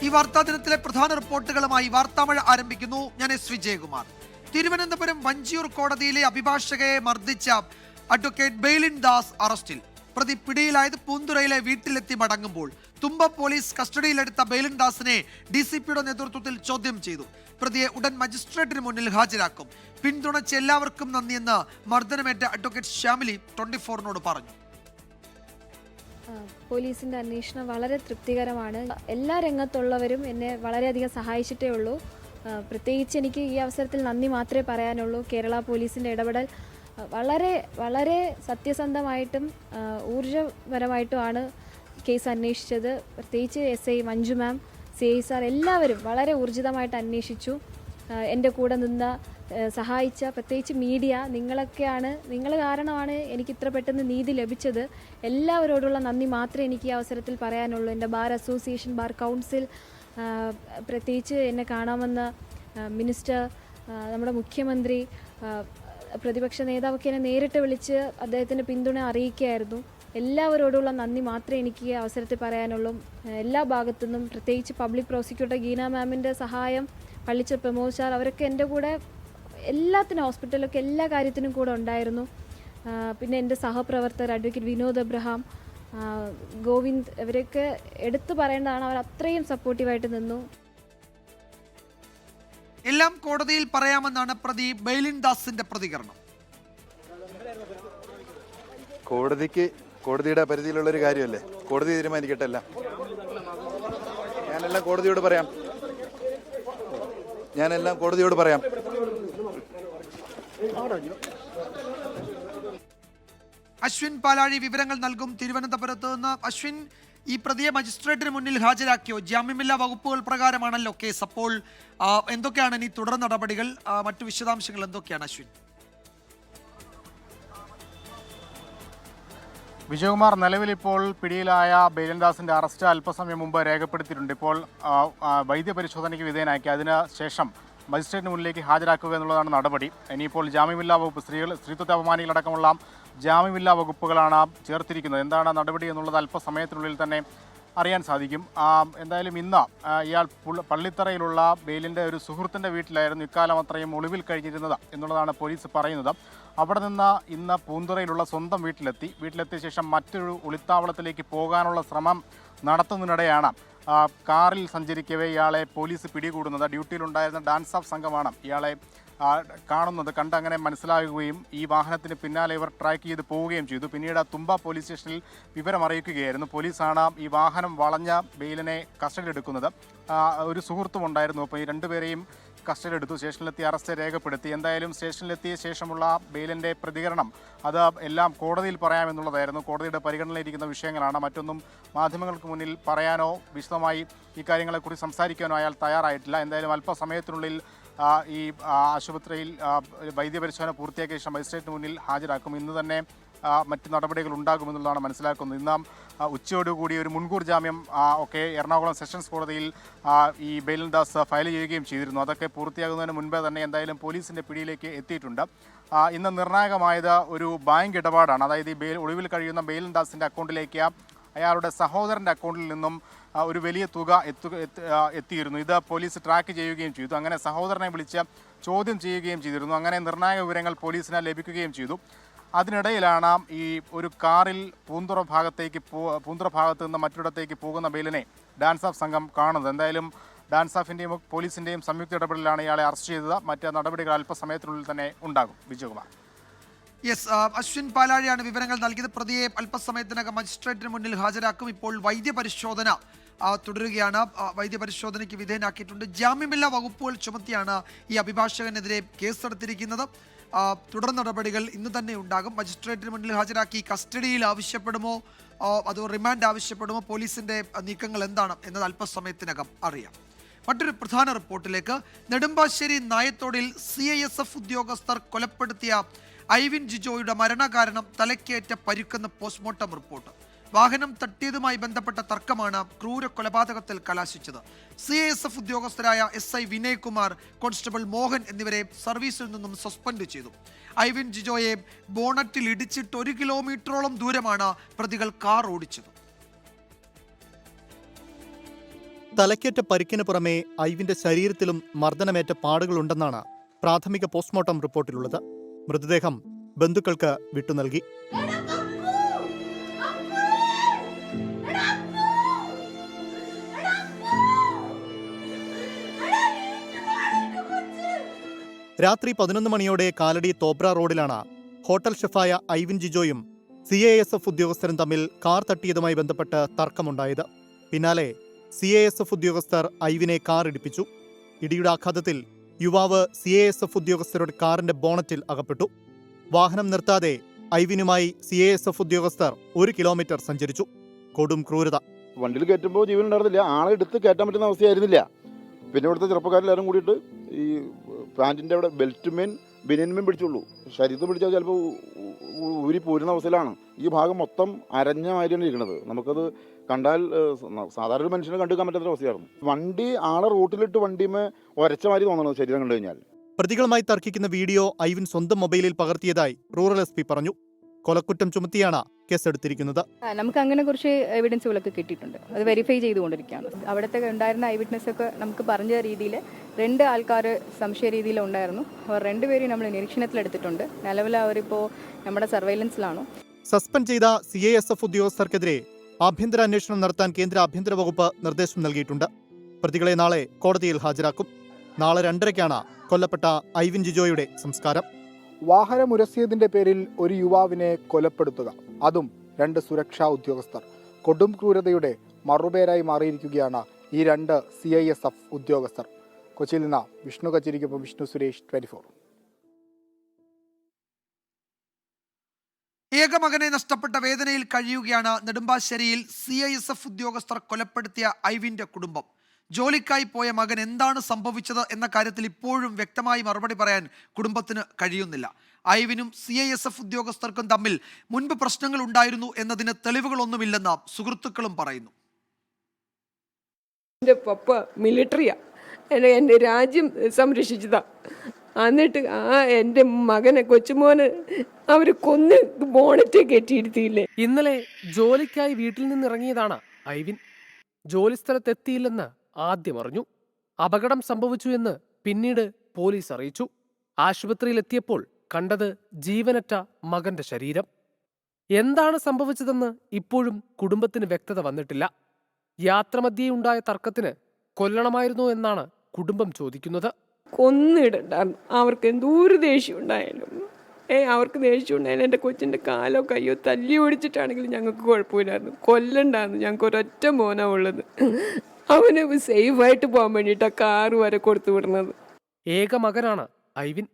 ഈ വാർത്താ ദിനത്തിലെ പ്രധാന റിപ്പോർട്ടുകളുമായി വാർത്താമഴ ആരംഭിക്കുന്നു. ഞാൻ എസ് വിജയകുമാർ. തിരുവനന്തപുരം വഞ്ചിയൂർ കോടതിയിലെ അഭിഭാഷകയെ മർദ്ദിച്ച അഡ്വക്കേറ്റ് ബെയ്ലിൻ ദാസ് അറസ്റ്റിൽ. പ്രതി പിടിയിലായത് പൂന്തുറയിലെ വീട്ടിലെത്തി മടങ്ങുമ്പോൾ. തുമ്പ പോലീസ് കസ്റ്റഡിയിലെടുത്ത ബെയ്ലിൻ ദാസിനെ DCPയുടെ നേതൃത്വത്തിൽ ചോദ്യം ചെയ്തു. പ്രതിയെ ഉടൻ മജിസ്ട്രേറ്റിന് മുന്നിൽ ഹാജരാക്കും. പിന്തുണച്ച എല്ലാവർക്കും നന്ദിയെന്ന് മർദ്ദനമേറ്റ അഡ്വക്കേറ്റ് ശ്യാമിലി 24നോട് പറഞ്ഞു. പോലീസിൻ്റെ അന്വേഷണം വളരെ തൃപ്തികരമാണ്. എല്ലാ രംഗത്തുള്ളവരും എന്നെ വളരെയധികം സഹായിച്ചിട്ടേ ഉള്ളൂ. പ്രത്യേകിച്ച് എനിക്ക് ഈ അവസരത്തിൽ നന്ദി മാത്രമേ പറയാനുള്ളൂ. കേരള പോലീസിൻ്റെ ഇടപെടൽ വളരെ വളരെ സത്യസന്ധമായിട്ടും ഊർജ്ജപരമായിട്ടുമാണ് കേസ് അന്വേഷിച്ചത്. പ്രത്യേകിച്ച് SI മഞ്ജു മാം, CI സാർ എല്ലാവരും വളരെ ഊർജിതമായിട്ട് അന്വേഷിച്ചു. എൻ്റെ കൂടെ നിന്ന് സഹായിച്ച പ്രത്യേകിച്ച് മീഡിയ, നിങ്ങൾ കാരണമാണ് എനിക്ക് ഇത്ര പെട്ടെന്ന് നീതി ലഭിച്ചത്. എല്ലാവരോടുള്ള നന്ദി മാത്രമേ എനിക്ക് ഈ അവസരത്തിൽ പറയാനുള്ളൂ. എൻ്റെ ബാർ അസോസിയേഷൻ, ബാർ കൗൺസിൽ, പ്രത്യേകിച്ച് എന്നെ കാണാമെന്ന മിനിസ്റ്റർ, നമ്മുടെ മുഖ്യമന്ത്രി, പ്രതിപക്ഷ നേതാവൊക്കെ എന്നെ നേരിട്ട് വിളിച്ച് അദ്ദേഹത്തിൻ്റെ പിന്തുണ അറിയിക്കുകയായിരുന്നു. എല്ലാവരോടുള്ള നന്ദി മാത്രമേ എനിക്ക് ഈ അവസരത്തിൽ പറയാനുള്ളൂ. എല്ലാ ഭാഗത്തുനിന്നും, പ്രത്യേകിച്ച് പബ്ലിക് പ്രോസിക്യൂട്ടർ ഗീന മാമിൻ്റെ സഹായം, പള്ളിച്ച പ്രമോദ് സാർ, അവരൊക്കെ എൻ്റെ കൂടെ എല്ലാത്തിനും, ഹോസ്പിറ്റലിലൊക്കെ എല്ലാ കാര്യത്തിനും കൂടെ ഉണ്ടായിരുന്നു. പിന്നെ എൻ്റെ സഹപ്രവർത്തകർ അഡ്വക്കേറ്റ് വിനോദ് എബ്രഹാം, ഗോവിന്ദ്, ഇവരൊക്കെ എടുത്തു പറയേണ്ടതാണ്. അവർ അത്രയും സപ്പോർട്ടീവായിട്ട് നിന്നു. എല്ലാം കോടതിയിൽ പറയാമെന്നാണ് പ്രതി ബെയ്ലിൻ ദാസിന്റെ പ്രതികരണം. കോടതിയുടെ പരിധിയിലുള്ളൊരു കാര്യമല്ലേ, കോടതി തീരുമാനിക്കട്ടെ. ഞാനെല്ലാം കോടതിയോട് പറയാം. അശ്വിൻ പാലാഴി വിവരങ്ങൾ നൽകും തിരുവനന്തപുരത്ത് നിന്ന്. അശ്വിൻ, ഈ പ്രതിയെ മജിസ്ട്രേറ്റിന് മുന്നിൽ ഹാജരാക്കിയോ? ജാമ്യമില്ലാ വകുപ്പുകൾ പ്രകാരമാണല്ലോ കേസ്. അപ്പോൾ എന്തൊക്കെയാണ് ഇനി തുടർ നടപടികൾ, മറ്റു വിശദാംശങ്ങൾ എന്തൊക്കെയാണ് അശ്വിൻ? വിജയകുമാർ, നിലവിലിപ്പോൾ പിടിയിലായ ബെയ്ലിൻ ദാസിന്റെ അറസ്റ്റ് അല്പസമയം മുമ്പ് രേഖപ്പെടുത്തിയിട്ടുണ്ട്. ഇപ്പോൾ വൈദ്യപരിശോധനയ്ക്ക് വിധേയനാക്കി അതിന് ശേഷം മജിസ്ട്രേറ്റിന് മുന്നിലേക്ക് ഹാജരാക്കുക എന്നുള്ളതാണ് നടപടി. ഇനിയിപ്പോൾ ജാമ്യമില്ലാ വകുപ്പ്, സ്ത്രീത്വത്തെ അപമാനികളടക്കമുള്ള ജാമ്യമില്ലാ വകുപ്പുകളാണ് ചേർത്തിരിക്കുന്നത്. എന്താണ് നടപടി എന്നുള്ളത് അല്പസമയത്തിനുള്ളിൽ തന്നെ അറിയാൻ സാധിക്കും. എന്തായാലും ഇന്ന് ഇയാൾ പള്ളിത്തറയിലുള്ള ബെയ്ലിൻ്റെ ഒരു സുഹൃത്തിൻ്റെ വീട്ടിലായിരുന്നു ഇക്കാലം അത്രയും ഒളിവിൽ കഴിഞ്ഞിരുന്നത് എന്നുള്ളതാണ് പോലീസ് പറയുന്നത്. അവിടെ നിന്ന് ഇന്ന് പൂന്തുറയിലുള്ള സ്വന്തം വീട്ടിലെത്തിയ ശേഷം മറ്റൊരു ഒളിത്താവളത്തിലേക്ക് പോകാനുള്ള ശ്രമം നടത്തുന്നതിനിടെയാണ് കാറിൽ സഞ്ചരിക്കവേ ഇയാളെ പോലീസ് പിടികൂടുന്നത്. ഡ്യൂട്ടിയിലുണ്ടായിരുന്ന ഡാൻസ് ഓഫ് സംഘമാണ് ഇയാളെ കണ്ടങ്ങനെ മനസ്സിലാകുകയും ഈ വാഹനത്തിന് പിന്നാലെ ഇവർ ട്രാക്ക് ചെയ്ത് പോവുകയും ചെയ്തു. പിന്നീട് തുമ്പ പോലീസ് സ്റ്റേഷനിൽ വിവരം അറിയിക്കുകയായിരുന്നു. പോലീസാണ് ഈ വാഹനം വളഞ്ഞ ബെയ്ലിനെ കസ്റ്റഡിയിലെടുക്കുന്നത്. ഒരു സുഹൃത്തും ഉണ്ടായിരുന്നു. അപ്പോൾ ഈ രണ്ടുപേരെയും കസ്റ്റഡിയിലെടുത്തു. സ്റ്റേഷനിലെത്തി അറസ്റ്റ് രേഖപ്പെടുത്തി. എന്തായാലും സ്റ്റേഷനിലെത്തിയ ശേഷമുള്ള ബെയ്ലിൻ്റെ പ്രതികരണം അത് എല്ലാം കോടതിയിൽ പറയാമെന്നുള്ളതായിരുന്നു. കോടതിയുടെ പരിഗണനയിലിരിക്കുന്ന വിഷയങ്ങളാണ്. മറ്റൊന്നും മാധ്യമങ്ങൾക്ക് മുന്നിൽ പറയാനോ വിശദമായി ഈ കാര്യങ്ങളെക്കുറിച്ച് സംസാരിക്കാനോ അയാൾ തയ്യാറായിട്ടില്ല. എന്തായാലും അല്പസമയത്തിനുള്ളിൽ ഈ ആശുപത്രിയിൽ വൈദ്യപരിശോധന പൂർത്തിയാക്കിയ ശേഷം മജിസ്ട്രേറ്റിന് മുന്നിൽ ഹാജരാക്കും. ഇന്ന് തന്നെ മറ്റ് നടപടികൾ ഉണ്ടാകുമെന്നുള്ളതാണ് മനസ്സിലാക്കുന്നത്. ഇന്ന് ഉച്ചയോടുകൂടി ഒരു മുൻകൂർ ജാമ്യം ഒക്കെ എറണാകുളം സെഷൻസ് കോടതിയിൽ ഈ ബെയ്ലിൻ ദാസ് ഫയൽ ചെയ്യുകയും ചെയ്തിരുന്നു. അതൊക്കെ പൂർത്തിയാകുന്നതിന് മുൻപേ തന്നെ എന്തായാലും പോലീസിൻ്റെ പിടിയിലേക്ക് എത്തിയിട്ടുണ്ട്. ഇന്ന് നിർണായകമായത് ഒരു ബാങ്ക് ഇടപാടാണ്. അതായത് ഈ ഒളിവിൽ കഴിയുന്ന ബെയ്ലിൻ ദാസിൻ്റെ അക്കൗണ്ടിലേക്ക് അയാളുടെ സഹോദരൻ്റെ അക്കൗണ്ടിൽ നിന്നും ഒരു വലിയ തുക എത്തിയിരുന്നു. ഇത് പോലീസ് ട്രാക്ക് ചെയ്യുകയും ചെയ്തു. അങ്ങനെ സഹോദരനെ വിളിച്ച് ചോദ്യം ചെയ്യുകയും ചെയ്തിരുന്നു. അങ്ങനെ നിർണായക വിവരങ്ങൾ പോലീസിന് ലഭിക്കുകയും ചെയ്തു. അതിനിടയിലാണ് ഈ ഒരു കാറിൽ പൂന്തുറ ഭാഗത്ത് നിന്ന് മറ്റൊരിടത്തേക്ക് പോകുന്ന ബെയ്ലിനെ ഡാൻസ് ഓഫ് സംഘം കാണുന്നത്. എന്തായാലും ഡാൻസ് ഓഫിൻ്റെയും പോലീസിൻ്റെയും സംയുക്ത ഇടപെടലിലാണ് ഇയാളെ അറസ്റ്റ് ചെയ്തത്. മറ്റ് നടപടികൾ അല്പസമയത്തിനുള്ളിൽ തന്നെ ഉണ്ടാകും. വിജയകുമാർ. യെസ്, അശ്വിൻ പാലാഴിയാണ് വിവരങ്ങൾ നൽകിയത്. പ്രതിയെ അല്പസമയത്തിനകം മജിസ്ട്രേറ്റിന് മുന്നിൽ ഹാജരാക്കും. ഇപ്പോൾ വൈദ്യപരിശോധന തുടരുകയാണ്. വൈദ്യപരിശോധനയ്ക്ക് വിധേയനാക്കിയിട്ടുണ്ട്. ജാമ്യമില്ലാ വകുപ്പുകൾ ചുമത്തിയാണ് ഈ അഭിഭാഷകനെതിരെ കേസെടുത്തിരിക്കുന്നത്. തുടർ നടപടികൾ ഇന്ന് തന്നെ ഉണ്ടാകും. മജിസ്ട്രേറ്റിന് മുന്നിൽ ഹാജരാക്കി കസ്റ്റഡിയിൽ ആവശ്യപ്പെടുമോ അതോ റിമാൻഡ് ആവശ്യപ്പെടുമോ, പോലീസിന്റെ നീക്കങ്ങൾ എന്താണ് എന്നത് അല്പസമയത്തിനകം അറിയാം. മറ്റൊരു പ്രധാന റിപ്പോർട്ടിലേക്ക്. നെടുമ്പാശ്ശേരി നായത്തോടിൽ CISF ഉദ്യോഗസ്ഥർ കൊലപ്പെടുത്തിയ ഐവിൻ ജിജോയുടെ മരണകാരണം തലക്കേറ്റ പരുക്കെന്ന് പോസ്റ്റ്മോർട്ടം റിപ്പോർട്ട്. വാഹനം തട്ടിയതുമായി ബന്ധപ്പെട്ട തർക്കമാണ് ക്രൂര കൊലപാതകത്തിൽ കലാശിച്ചത്. CISF ഉദ്യോഗസ്ഥരായ SI വിനയ് കുമാർ, കോൺസ്റ്റബിൾ മോഹൻ എന്നിവരെ സർവീസിൽ നിന്നും സസ്പെൻഡ് ചെയ്തു. ഐവിൻ ജിജോയെ ബോണറ്റിൽ ഇടിച്ചിട്ട് 1 കിലോമീറ്ററോളം ദൂരമാണ് പ്രതികൾ കാർ ഓടിച്ചത്. തലക്കേറ്റ പരിക്കിന് പുറമെ ഐവിന്റെ ശരീരത്തിലും മർദ്ദനമേറ്റ പാടുകളുണ്ടെന്നാണ് പ്രാഥമിക പോസ്റ്റ്മോർട്ടം റിപ്പോർട്ടിലുള്ളത്. മൃതദേഹം ബന്ധുക്കൾക്ക് വിട്ടുനൽകി. രാത്രി 11 മണിയോടെ കാലടി തോബ്ര റോഡിലാണ് ഹോട്ടൽ ഷെഫായ ഐവിൻ ജിജോയും CASF ഉദ്യോഗസ്ഥരും തമ്മിൽ കാർ തട്ടിയതുമായി ബന്ധപ്പെട്ട് തർക്കമുണ്ടായത്. പിന്നാലെ CASF ഉദ്യോഗസ്ഥർ ഐവിനെ കാർ ഇടിപ്പിച്ചു. ഇടിയുടെ ആഘാതത്തിൽ യുവാവ് CASF ഉദ്യോഗസ്ഥരുടെ കാറിന്റെ ബോണറ്റിൽ അകപ്പെട്ടു. വാഹനം നിർത്താതെ ഐവിനുമായി CASF ഉദ്യോഗസ്ഥർ 1 കിലോമീറ്റർ സഞ്ചരിച്ചു. കൊടും ക്രൂരത. വണ്ടിയിൽ കയറ്റുമ്പോൾ ജീവൻ ഉണ്ടായിരുന്നില്ല, ആളെ എടുത്ത് കയറ്റാൻ പറ്റുന്ന അവസ്ഥയായിരുന്നില്ല. പിന്നെ ഇവിടുത്തെ ചെറുപ്പക്കാരെല്ലാവരും കൂടിയിട്ട് ഈ പാൻറ്റിൻ്റെ അവിടെ ബെൽറ്റുമേൻ ബനിയന്മേൻ പിടിച്ചുള്ളൂ. ശരീരത്തിൽ പിടിച്ചാൽ ചിലപ്പോൾ ഊരി പോരുന്ന അവസ്ഥയിലാണ്. ഈ ഭാഗം മൊത്തം അരഞ്ഞ മാതിരിയാണ് ഇരിക്കുന്നത്. നമുക്കത് കണ്ടാൽ സാധാരണ ഒരു മനുഷ്യനെ കണ്ടുക്കാൻ പറ്റാത്ത അവസ്ഥയായിരുന്നു. വണ്ടി ആളെ റൂട്ടിലിട്ട് വണ്ടിമേ ഒരച്ച മാതിരി തോന്നണം ശരീരം കണ്ടു കഴിഞ്ഞാൽ. പ്രതികളുമായി തർക്കിക്കുന്ന വീഡിയോ ഐവിൻ സ്വന്തം മൊബൈലിൽ പകർത്തിയതായി റൂറൽ SP പറഞ്ഞു. കൊലക്കുറ്റം ചുമത്തിയാണ് കേസെടുത്തിരിക്കുന്നത്. നമുക്ക് അങ്ങനെ കുറച്ച് എവിഡൻസുകളൊക്കെ കിട്ടിയിട്ടുണ്ട്. അത് വെരിഫൈ ചെയ്തുകൊണ്ടിരിക്കുകയാണ്. അവിടുത്തെ ഉണ്ടായിരുന്ന ഐ വിറ്റ്നസ് ഒക്കെ നമുക്ക് പറഞ്ഞ രീതിയിൽ 2 ആൾക്കാർ സംശയ രീതിയിൽ ഉണ്ടായിരുന്നു. അവർ 2 പേരെയും നമ്മൾ നിരീക്ഷണത്തിലെടുത്തിട്ടുണ്ട്. നിലവിൽ അവരിപ്പോൾ നമ്മുടെ സർവൈലൻസിലാണ്. സസ്പെൻഡ് ചെയ്ത CASF ഉദ്യോഗസ്ഥർക്കെതിരെ ആഭ്യന്തര അന്വേഷണം നടത്താൻ കേന്ദ്ര ആഭ്യന്തര വകുപ്പ് നിർദ്ദേശം നൽകിയിട്ടുണ്ട്. പ്രതികളെ നാളെ കോടതിയിൽ ഹാജരാക്കും. നാളെ 2:30-ക്കാണ് കൊല്ലപ്പെട്ട ഐവിൻ ജിജോയുടെ സംസ്കാരം. വാഹനമുരസിയതിന്റെ പേരിൽ ഒരു യുവാവിനെ കൊലപ്പെടുത്തുക, അതും 2 സുരക്ഷാ ഉദ്യോഗസ്ഥർ. കൊടും ക്രൂരതയുടെ മറുപേരായി മാറിയിരിക്കുകയാണ് ഈ 2 CISF ഉദ്യോഗസ്ഥർ. കൊച്ചിയിൽ നിന്ന് വിഷ്ണു കച്ചേരിക്കൊപ്പം വിഷ്ണു സുരേഷ്, 24. ഏകമകനെ നഷ്ടപ്പെട്ട വേദനയിൽ കഴിയുകയാണ് നെടുമ്പാശ്ശേരിയിൽ CISF ഉദ്യോഗസ്ഥർ കൊലപ്പെടുത്തിയ ഐവിന്റെ കുടുംബം. ജോലിക്കായി പോയ മകൻ എന്താണ് സംഭവിച്ചത് എന്ന കാര്യത്തിൽ ഇപ്പോഴും വ്യക്തമായി മറുപടി പറയാൻ കുടുംബത്തിന് കഴിയുന്നില്ല. ഐവിനും CISF ഉദ്യോഗസ്ഥർക്കും തമ്മിൽ മുൻപ് പ്രശ്നങ്ങൾ ഉണ്ടായിരുന്നു എന്നതിന് തെളിവുകളൊന്നുമില്ലെന്ന് സുഹൃത്തുക്കളും പറയുന്നു. എൻ്റെ പപ്പ മിലിറ്ററിയാ, എൻ്റെ രാജ്യം സംരക്ഷിച്ചതാ. എന്നിട്ട് എൻ്റെ മകനെ കൊച്ചുമോനെ അവർ കൊന്ന് ബോണറ്റ് കെട്ടിയിരുത്തിയില്ലേ. ഇന്നലെ ജോലിക്കായി വീട്ടിൽ നിന്നിറങ്ങിയതാണ് ഐവിൻ. ജോലിസ്ഥലത്തെത്തിയില്ലെന്ന് ആദ്യം അറിഞ്ഞു. അപകടം സംഭവിച്ചു എന്ന് പിന്നീട് പോലീസ് അറിയിച്ചു. ആശുപത്രിയിലെത്തിയപ്പോൾ കണ്ടത് ജീവനറ്റ മകന്റെ ശരീരം. എന്താണ് സംഭവിച്ചതെന്ന് ഇപ്പോഴും കുടുംബത്തിന് വ്യക്തത വന്നിട്ടില്ല. യാത്രമധ്യേ ഉണ്ടായ തർക്കത്തിന് കൊല്ലണമായിരുന്നോ എന്നാണ് കുടുംബം ചോദിക്കുന്നത്. കൊന്നിടണ്ടായിരുന്നു. അവർക്ക് എന്തോരു ദേഷ്യം ഉണ്ടായാലും അവർക്ക് ദേഷ്യം ഉണ്ടായാലും എൻ്റെ കൊച്ചിൻ്റെ കാലോ കയ്യോ തല്ലി ഓടിച്ചിട്ടാണെങ്കിലും ഞങ്ങൾക്ക് കുഴപ്പമില്ലായിരുന്നു. കൊല്ലണ്ടായിരുന്നു. ഞങ്ങൾക്ക് ഒരൊറ്റ മോനാ ഉള്ളത്. അവന് സേഫായിട്ട് പോകാൻ വേണ്ടിയിട്ടാണ് കാറ് വരെ കൊടുത്തു വിടുന്നത്. ഏക മകനാണ് ഐവിൻ.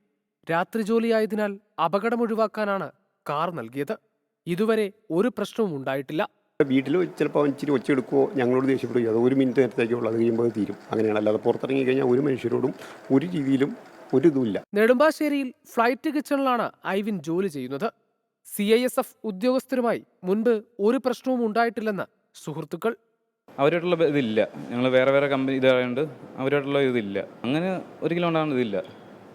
രാത്രി ജോലിയായതിനാൽ അപകടം ഒഴിവാക്കാനാണ് കാർ നൽകിയത്. ഇതുവരെ ഒരു പ്രശ്നവും ഉണ്ടായിട്ടില്ല. വീട്ടിൽ ചിലപ്പോൾ ഇച്ചിരി ഒച്ചയെടുക്കുമോ ഞങ്ങളോട് ദേഷ്യപ്പെടുകയോ അത് 1 മിനിറ്റ് നേരത്തേക്കുള്ള അത് കഴിയുമ്പോൾ തീരും. അങ്ങനെയാണ്. അല്ലാതെ പുറത്തിറങ്ങി കഴിഞ്ഞാൽ ഒരു മനുഷ്യരോടും ഒരു രീതിയിലും ഒരു ഇതുമില്ല. നെടുമ്പാശ്ശേരിയിൽ ഫ്ലൈറ്റ് കിച്ചണിലാണ് ഐവിൻ ജോലി ചെയ്യുന്നത്. CISF ഉദ്യോഗസ്ഥരുമായി മുൻപ് ഒരു പ്രശ്നവും ഉണ്ടായിട്ടില്ലെന്ന് സുഹൃത്തുക്കൾ. അവരായിട്ടുള്ള ഇതില്ല. ഞങ്ങൾ വേറെ കമ്പനി ഇതായതുകൊണ്ട് അവരായിട്ടുള്ള ഇതില്ല. അങ്ങനെ ഒരിക്കലും ഉണ്ടാകുന്ന ഇതില്ല.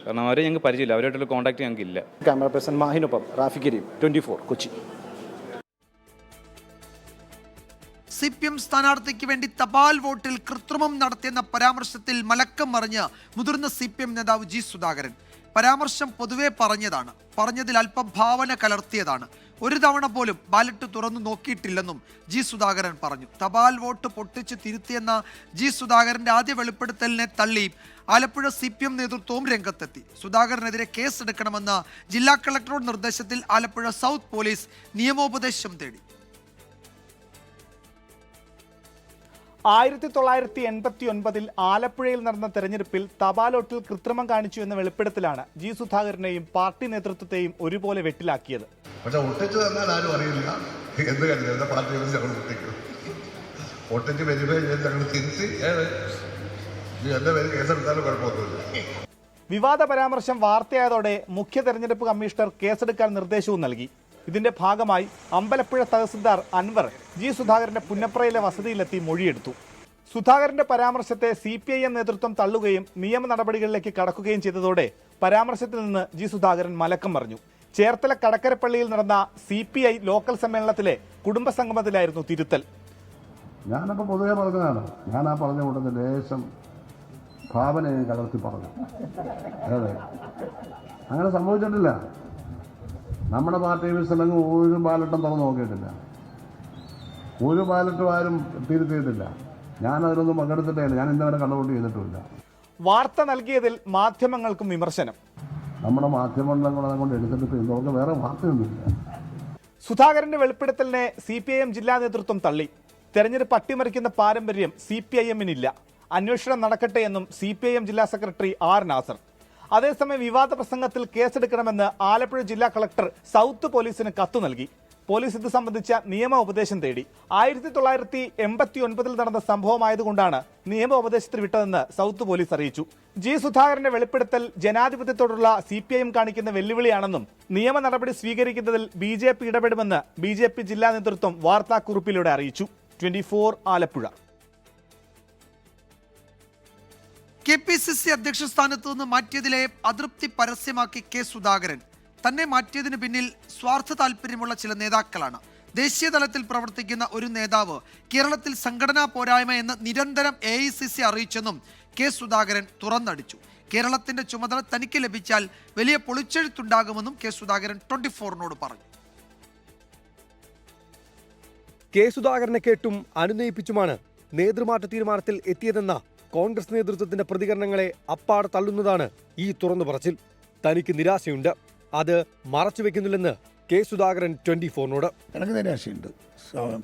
കാരണം അവരെ ഞങ്ങൾക്ക് പരിചയമില്ല. അവരായിട്ടുള്ള കോൺടാക്ട് ഞങ്ങൾക്കില്ല. ക്യാമറ പേഴ്സൺ മാഹിനൊപ്പം റാഫി കരീം, 24 കൊച്ചി. CPM സ്ഥാനാർത്ഥിക്ക് വേണ്ടി തപാൽ വോട്ടിൽ കൃത്രിമം നടത്തിയെന്ന പരാമർശത്തിൽ മലക്കം മറിഞ്ഞ് മുതിർന്ന CPM നേതാവ് G. സുധാകരൻ. പരാമർശം പൊതുവെ പറഞ്ഞതിൽ അല്പം ഭാവന കലർത്തിയതാണ്. ഒരു തവണ പോലും ബാലറ്റ് തുറന്നു നോക്കിയിട്ടില്ലെന്നും G. സുധാകരൻ പറഞ്ഞു. തപാൽ വോട്ട് പൊട്ടിച്ച് തിരുത്തിയെന്ന G. സുധാകരന്റെ ആദ്യ വെളിപ്പെടുത്തലിനെ തള്ളി ആലപ്പുഴ CPM നേതൃത്വവും രംഗത്തെത്തി. സുധാകരനെതിരെ കേസെടുക്കണമെന്ന ജില്ലാ കളക്ടറുടെ നിർദ്ദേശത്തിൽ ആലപ്പുഴ സൗത്ത് പോലീസ് നിയമോപദേശം തേടി. 1989 ആലപ്പുഴയിൽ നടന്ന തെരഞ്ഞെടുപ്പിൽ തപാലോട്ടിൽ കൃത്രിമം കാണിച്ചു എന്ന വെളിപ്പെടുത്തലാണ് G. സുധാകരനെയും പാർട്ടി നേതൃത്വത്തെയും ഒരുപോലെ വെട്ടിലാക്കിയത്. പക്ഷെ ഒട്ടിച്ചു തന്നാൽ ആരും അറിയില്ല എന്ത് കരുതൽ പാർട്ടി ഞങ്ങൾ ഒട്ടിക്കും. ഒട്ടിച്ച് വെരിഫൈ ചെയ്ത് ഞങ്ങൾ തിരിച്ച് എൻ്റെ പേര് കേസെടുത്താലും കുഴപ്പമൊന്നുമില്ല. വിവാദ പരാമർശം വാർത്തയായതോടെ മുഖ്യ തെരഞ്ഞെടുപ്പ് കമ്മീഷണർ കേസെടുക്കാൻ നിർദ്ദേശവും നൽകി. ഇതിന്റെ ഭാഗമായി അമ്പലപ്പുഴ തഹസിൽദാർ അൻവർ G. സുധാകരന്റെ പുന്നപ്രയിലെ വസതിയിലെത്തി മൊഴിയെടുത്തു. സുധാകരന്റെ പരാമർശത്തെ CPIM നേതൃത്വം തള്ളുകയും നിയമ നടപടികളിലേക്ക് കടക്കുകയും ചെയ്തതോടെ പരാമർശത്തിൽ നിന്ന് G. സുധാകരൻ മലക്കം മറിഞ്ഞു. ചേർത്തല കടക്കരപ്പള്ളിയിൽ നടന്ന CPI ലോക്കൽ സമ്മേളനത്തിലെ കുടുംബസംഗമത്തിലായിരുന്നു തിരുത്തൽ. ഞാനപ്പോൾ പൊതുവെ പറഞ്ഞതാണ്. ഞാൻ ആ പറഞ്ഞ കൂട്ടത്തിൽ ലേശം ഭാവനയെ കലർത്തി പറഞ്ഞു. അതെ, അങ്ങനെ സംഭവിച്ചിട്ടില്ല. നമ്മുടെ പാർട്ടി വിസലങ്ങ് ഒരു ബാലറ്റും തുറന്നു നോക്കിയിട്ടില്ല, ഒരു ബാലറ്റും ആരും തിരുത്തിയിട്ടില്ല. ഞാൻ അതിലൊന്നും പങ്കെടുത്തിട്ടേ ഇല്ല. ഞാൻ ഇന്നവരെ കണ്ടുകൊണ്ട് ചെയ്തിട്ടുമില്ല. വാർത്ത നൽകിയതിൽ മാധ്യമങ്ങൾക്കും വിമർശനം. നമ്മുടെ മാധ്യമങ്ങളെ കൊണ്ട് എടുത്തിട്ട് നമുക്ക് വേറെ വാർത്തയൊന്നുമില്ല. സുധാകരന്റെ വെളിപ്പെടുത്തലിനെ CPIM ജില്ലാ നേതൃത്വം തള്ളി. തെരഞ്ഞെടുപ്പ് അട്ടിമറിക്കുന്ന പാരമ്പര്യം CPIM-നില്ല. അന്വേഷണം നടക്കട്ടെ എന്നും CPIM ജില്ലാ സെക്രട്ടറി R. നാസർ. അതേസമയം വിവാദ പ്രസംഗത്തിൽ കേസെടുക്കണമെന്ന് ആലപ്പുഴ ജില്ലാ കളക്ടർ സൗത്ത് പോലീസിന് കത്ത് നൽകി. പോലീസ് ഇത് സംബന്ധിച്ച നിയമ ഉപദേശം തേടി. 1989 നടന്ന സംഭവമായതുകൊണ്ടാണ് നിയമ ഉപദേശത്തിന് വിട്ടതെന്ന് സൗത്ത് പോലീസ് അറിയിച്ചു. G. സുധാകരന്റെ വെളിപ്പെടുത്തൽ ജനാധിപത്യത്തോടുള്ള CPIM കാണിക്കുന്ന വെല്ലുവിളിയാണെന്നും നിയമ നടപടി സ്വീകരിക്കുന്നതിൽ BJP ഇടപെടുമെന്ന് BJP ജില്ലാ നേതൃത്വം വാർത്താക്കുറിപ്പിലൂടെ അറിയിച്ചു. 24 ആലപ്പുഴ. KPCC അധ്യക്ഷ സ്ഥാനത്ത് നിന്ന് മാറ്റിയതിലെ അതൃപ്തി പരസ്യമാക്കി K. സുധാകരൻ. തന്നെ മാറ്റിയതിന് പിന്നിൽ സ്വാർത്ഥ താല്പര്യമുള്ള ചില നേതാക്കളാണ്. ദേശീയ തലത്തിൽ പ്രവർത്തിക്കുന്ന ഒരു നേതാവ് കേരളത്തിൽ സംഘടനാ പോരായ്മ എന്ന് നിരന്തരം AICC അറിയിച്ചെന്നും K. സുധാകരൻ തുറന്നടിച്ചു. കേരളത്തിന്റെ ചുമതല തനിക്ക് ലഭിച്ചാൽ വലിയ പൊളിച്ചെഴുത്തുണ്ടാകുമെന്നും K. സുധാകരൻ 24-നോട് പറഞ്ഞു. K. സുധാകരനെ കേട്ടും അനുനയിപ്പിച്ചുമാണ് നേതൃമാറ്റ തീരുമാനത്തിൽ എത്തിയതെന്ന കോൺഗ്രസ് നേതൃത്വത്തിന്റെ പ്രതികരണങ്ങളെ അപ്പാടെ തള്ളുന്നതാണ് ഈ തുറന്നു പറച്ചിൽ. തനിക്ക് നിരാശയുണ്ട്, അത് മറച്ചുവെക്കുന്നില്ലെന്ന് K. സുധാകരൻ 24-നോട്. എനിക്ക് നിരാശയുണ്ട്,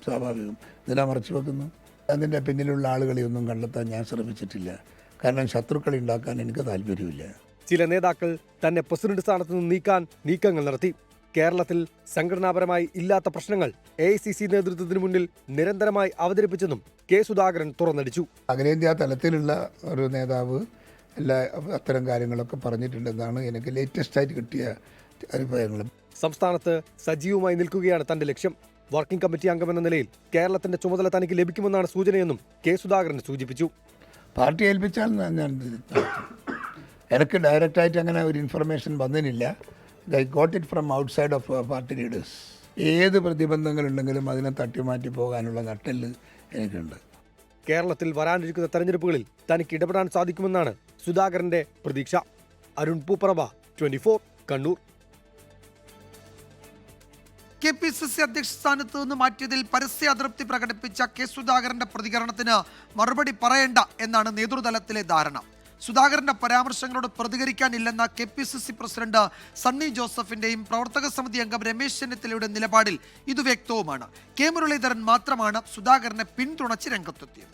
സ്വാഭാവികം. ഇതിനാ മറച്ചു വെക്കുന്നു. അതിൻ്റെ പിന്നിലുള്ള ആളുകളെയൊന്നും കണ്ടെത്താൻ ഞാൻ ശ്രമിച്ചിട്ടില്ല. കാരണം ശത്രുക്കളെ ഉണ്ടാക്കാൻ എനിക്ക് താല്പര്യമില്ല. ചില നേതാക്കൾ തന്നെ പ്രസിഡന്റ് സ്ഥാനത്ത് നിന്ന് നീക്കാൻ നീക്കങ്ങൾ നടത്തി. കേരളത്തിൽ സംഘടനാപരമായി ഇല്ലാത്ത പ്രശ്നങ്ങൾ AICC നേതൃത്വത്തിന് മുന്നിൽ നിരന്തരമായി അവതരിപ്പിച്ചെന്നും K. സുധാകരൻ തുറന്നടിച്ചു. അഖിലേന്ത്യാ തലത്തിലുള്ള ഒരു നേതാവ് എല്ലാ അത്തരം കാര്യങ്ങളൊക്കെ പറഞ്ഞിട്ടുണ്ടെന്നാണ് എനിക്ക് ലേറ്റസ്റ്റായിട്ട് കിട്ടിയ അഭിപ്രായങ്ങൾ. സംസ്ഥാനത്ത് സജീവമായി നിൽക്കുകയാണ് തന്റെ ലക്ഷ്യം. വർക്കിംഗ് കമ്മിറ്റി അംഗമെന്ന നിലയിൽ കേരളത്തിന്റെ ചുമതല തനിക്ക് ലഭിക്കുമെന്നാണ് സൂചനയെന്നും K. സുധാകരൻ സൂചിപ്പിച്ചു. പാർട്ടി ഏൽപ്പിച്ചാൽ ഞാൻ എനിക്ക് ഡയറക്റ്റായിട്ട് അങ്ങനെ ഒരു ഇൻഫർമേഷൻ വന്നിട്ടില്ല. I got it from outside of party leaders. ഏത് പ്രതിബന്ധങ്ങളുണ്ടെങ്കിലും അതിനെ തട്ടിമാറ്റി പോകാനുള്ള നട്ടെല്ല് എനിക്കുണ്ട്. കേരളത്തിൽ വരാനിരിക്കുന്ന തെരഞ്ഞെടുപ്പുകളിൽ തനിക്ക് ഇടപെടാൻ സാധിക്കുമെന്നാണ് സുധാകരന്റെ പ്രതീക്ഷ. അരുൺ പൂപ്പറബ, 24 കണ്ണൂർ. KPCC അധ്യക്ഷ സ്ഥാനത്ത് നിന്ന് മാറ്റിയതിൽ പരസ്യ അതൃപ്തി പ്രകടിപ്പിച്ച K. സുധാകരന്റെ പ്രതികരണത്തിന് മറുപടി പറയേണ്ട എന്നാണ് നേതൃതലത്തിലെ ധാരണ. സുധാകരന്റെ പരാമർശങ്ങളോട് പ്രതികരിക്കാനില്ലെന്ന KPCC പ്രസിഡന്റ് സണ്ണി ജോസഫിന്റെയും പ്രവർത്തക സമിതി അംഗം രമേശ് ചെന്നിത്തലയുടെ നിലപാടിൽ ഇത് വ്യക്തവുമാണ്. K. മുരളീധരൻ മാത്രമാണ് സുധാകരനെ പിന്തുണച്ച് രംഗത്തെത്തിയത്.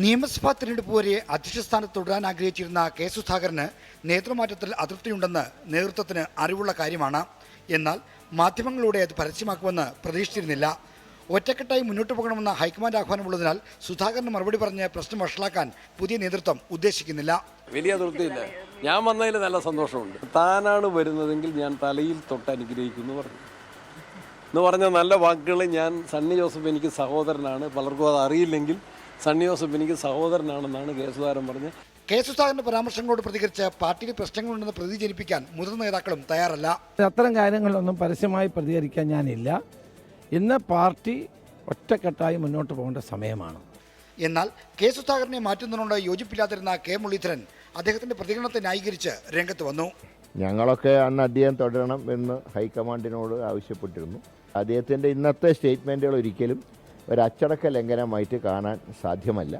നിയമസഭാ തിരഞ്ഞെടുപ്പ് വരെ അധ്യക്ഷ സ്ഥാനത്ത് തുടരാൻ ആഗ്രഹിച്ചിരുന്ന K. സുധാകരന് നേതൃമാറ്റത്തിൽ അതൃപ്തിയുണ്ടെന്ന് നേതൃത്വത്തിന് അറിവുള്ള കാര്യമാണ്. എന്നാൽ മാധ്യമങ്ങളിലൂടെ അത് പരസ്യമാക്കുമെന്ന് പ്രതീക്ഷിച്ചിരുന്നില്ല. ഒറ്റക്കെട്ടായി മുന്നോട്ട് പോകണമെന്ന ഹൈക്കമാൻഡ് ആഹ്വാനമുള്ളതിനാൽ സുധാകരന് മറുപടി പറഞ്ഞ് പ്രശ്നം വഷളാക്കാൻ പുതിയ നേതൃത്വം ഉദ്ദേശിക്കുന്നില്ല. വലിയ അതൃപ്തിയില്ല. ഞാൻ വന്നതിൽ നല്ല സന്തോഷമുണ്ട്. താനാണ് വരുന്നതെങ്കിൽ ഞാൻ തലയിൽ തൊട്ട് അനുഗ്രഹിക്കുന്നു പറഞ്ഞു എന്ന് പറഞ്ഞ നല്ല വാക്കുകൾ. ഞാൻ സണ്ണി ജോസഫ് എനിക്ക് സഹോദരനാണ്, പലർക്കും അത് അറിയില്ലെങ്കിൽ സണ്ണി ജോസഫ് എനിക്ക് സഹോദരനാണെന്നാണ് K. സുധാകരൻ പറഞ്ഞത്. K. സുധാകരന്റെ പരാമർശങ്ങളോട് പ്രതികരിച്ച് പാർട്ടിയിൽ പ്രശ്നങ്ങളുണ്ടെന്ന് പ്രതിജനിപ്പിക്കാൻ മുതിർന്ന നേതാക്കളും തയ്യാറല്ല. അത്തരം കാര്യങ്ങളിലൊന്നും പരസ്യമായി പ്രതികരിക്കാൻ ഞാനില്ല. ഇന്ന് പാർട്ടി ഒറ്റക്കെട്ടായി മുന്നോട്ട് പോകേണ്ട സമയമാണ്. എന്നാൽ K. സുധാകരനെ മാറ്റുന്നതിനോട് യോജിപ്പില്ലാതിരുന്ന K. മുരളീധരൻ അദ്ദേഹത്തിന്റെ പ്രതികരണത്തെ ന്യായീകരിച്ച് രംഗത്ത് വന്നു. ഞങ്ങളൊക്കെ അന്ന് അദ്ദേഹം തുടരണം എന്ന് ഹൈക്കമാൻഡിനോട് ആവശ്യപ്പെട്ടിരുന്നു. അദ്ദേഹത്തിൻ്റെ ഇന്നത്തെ സ്റ്റേറ്റ്മെൻറ്റുകൾ ഒരിക്കലും ഒരു അച്ചടക്ക ലംഘനമായിട്ട് കാണാൻ സാധ്യമല്ല.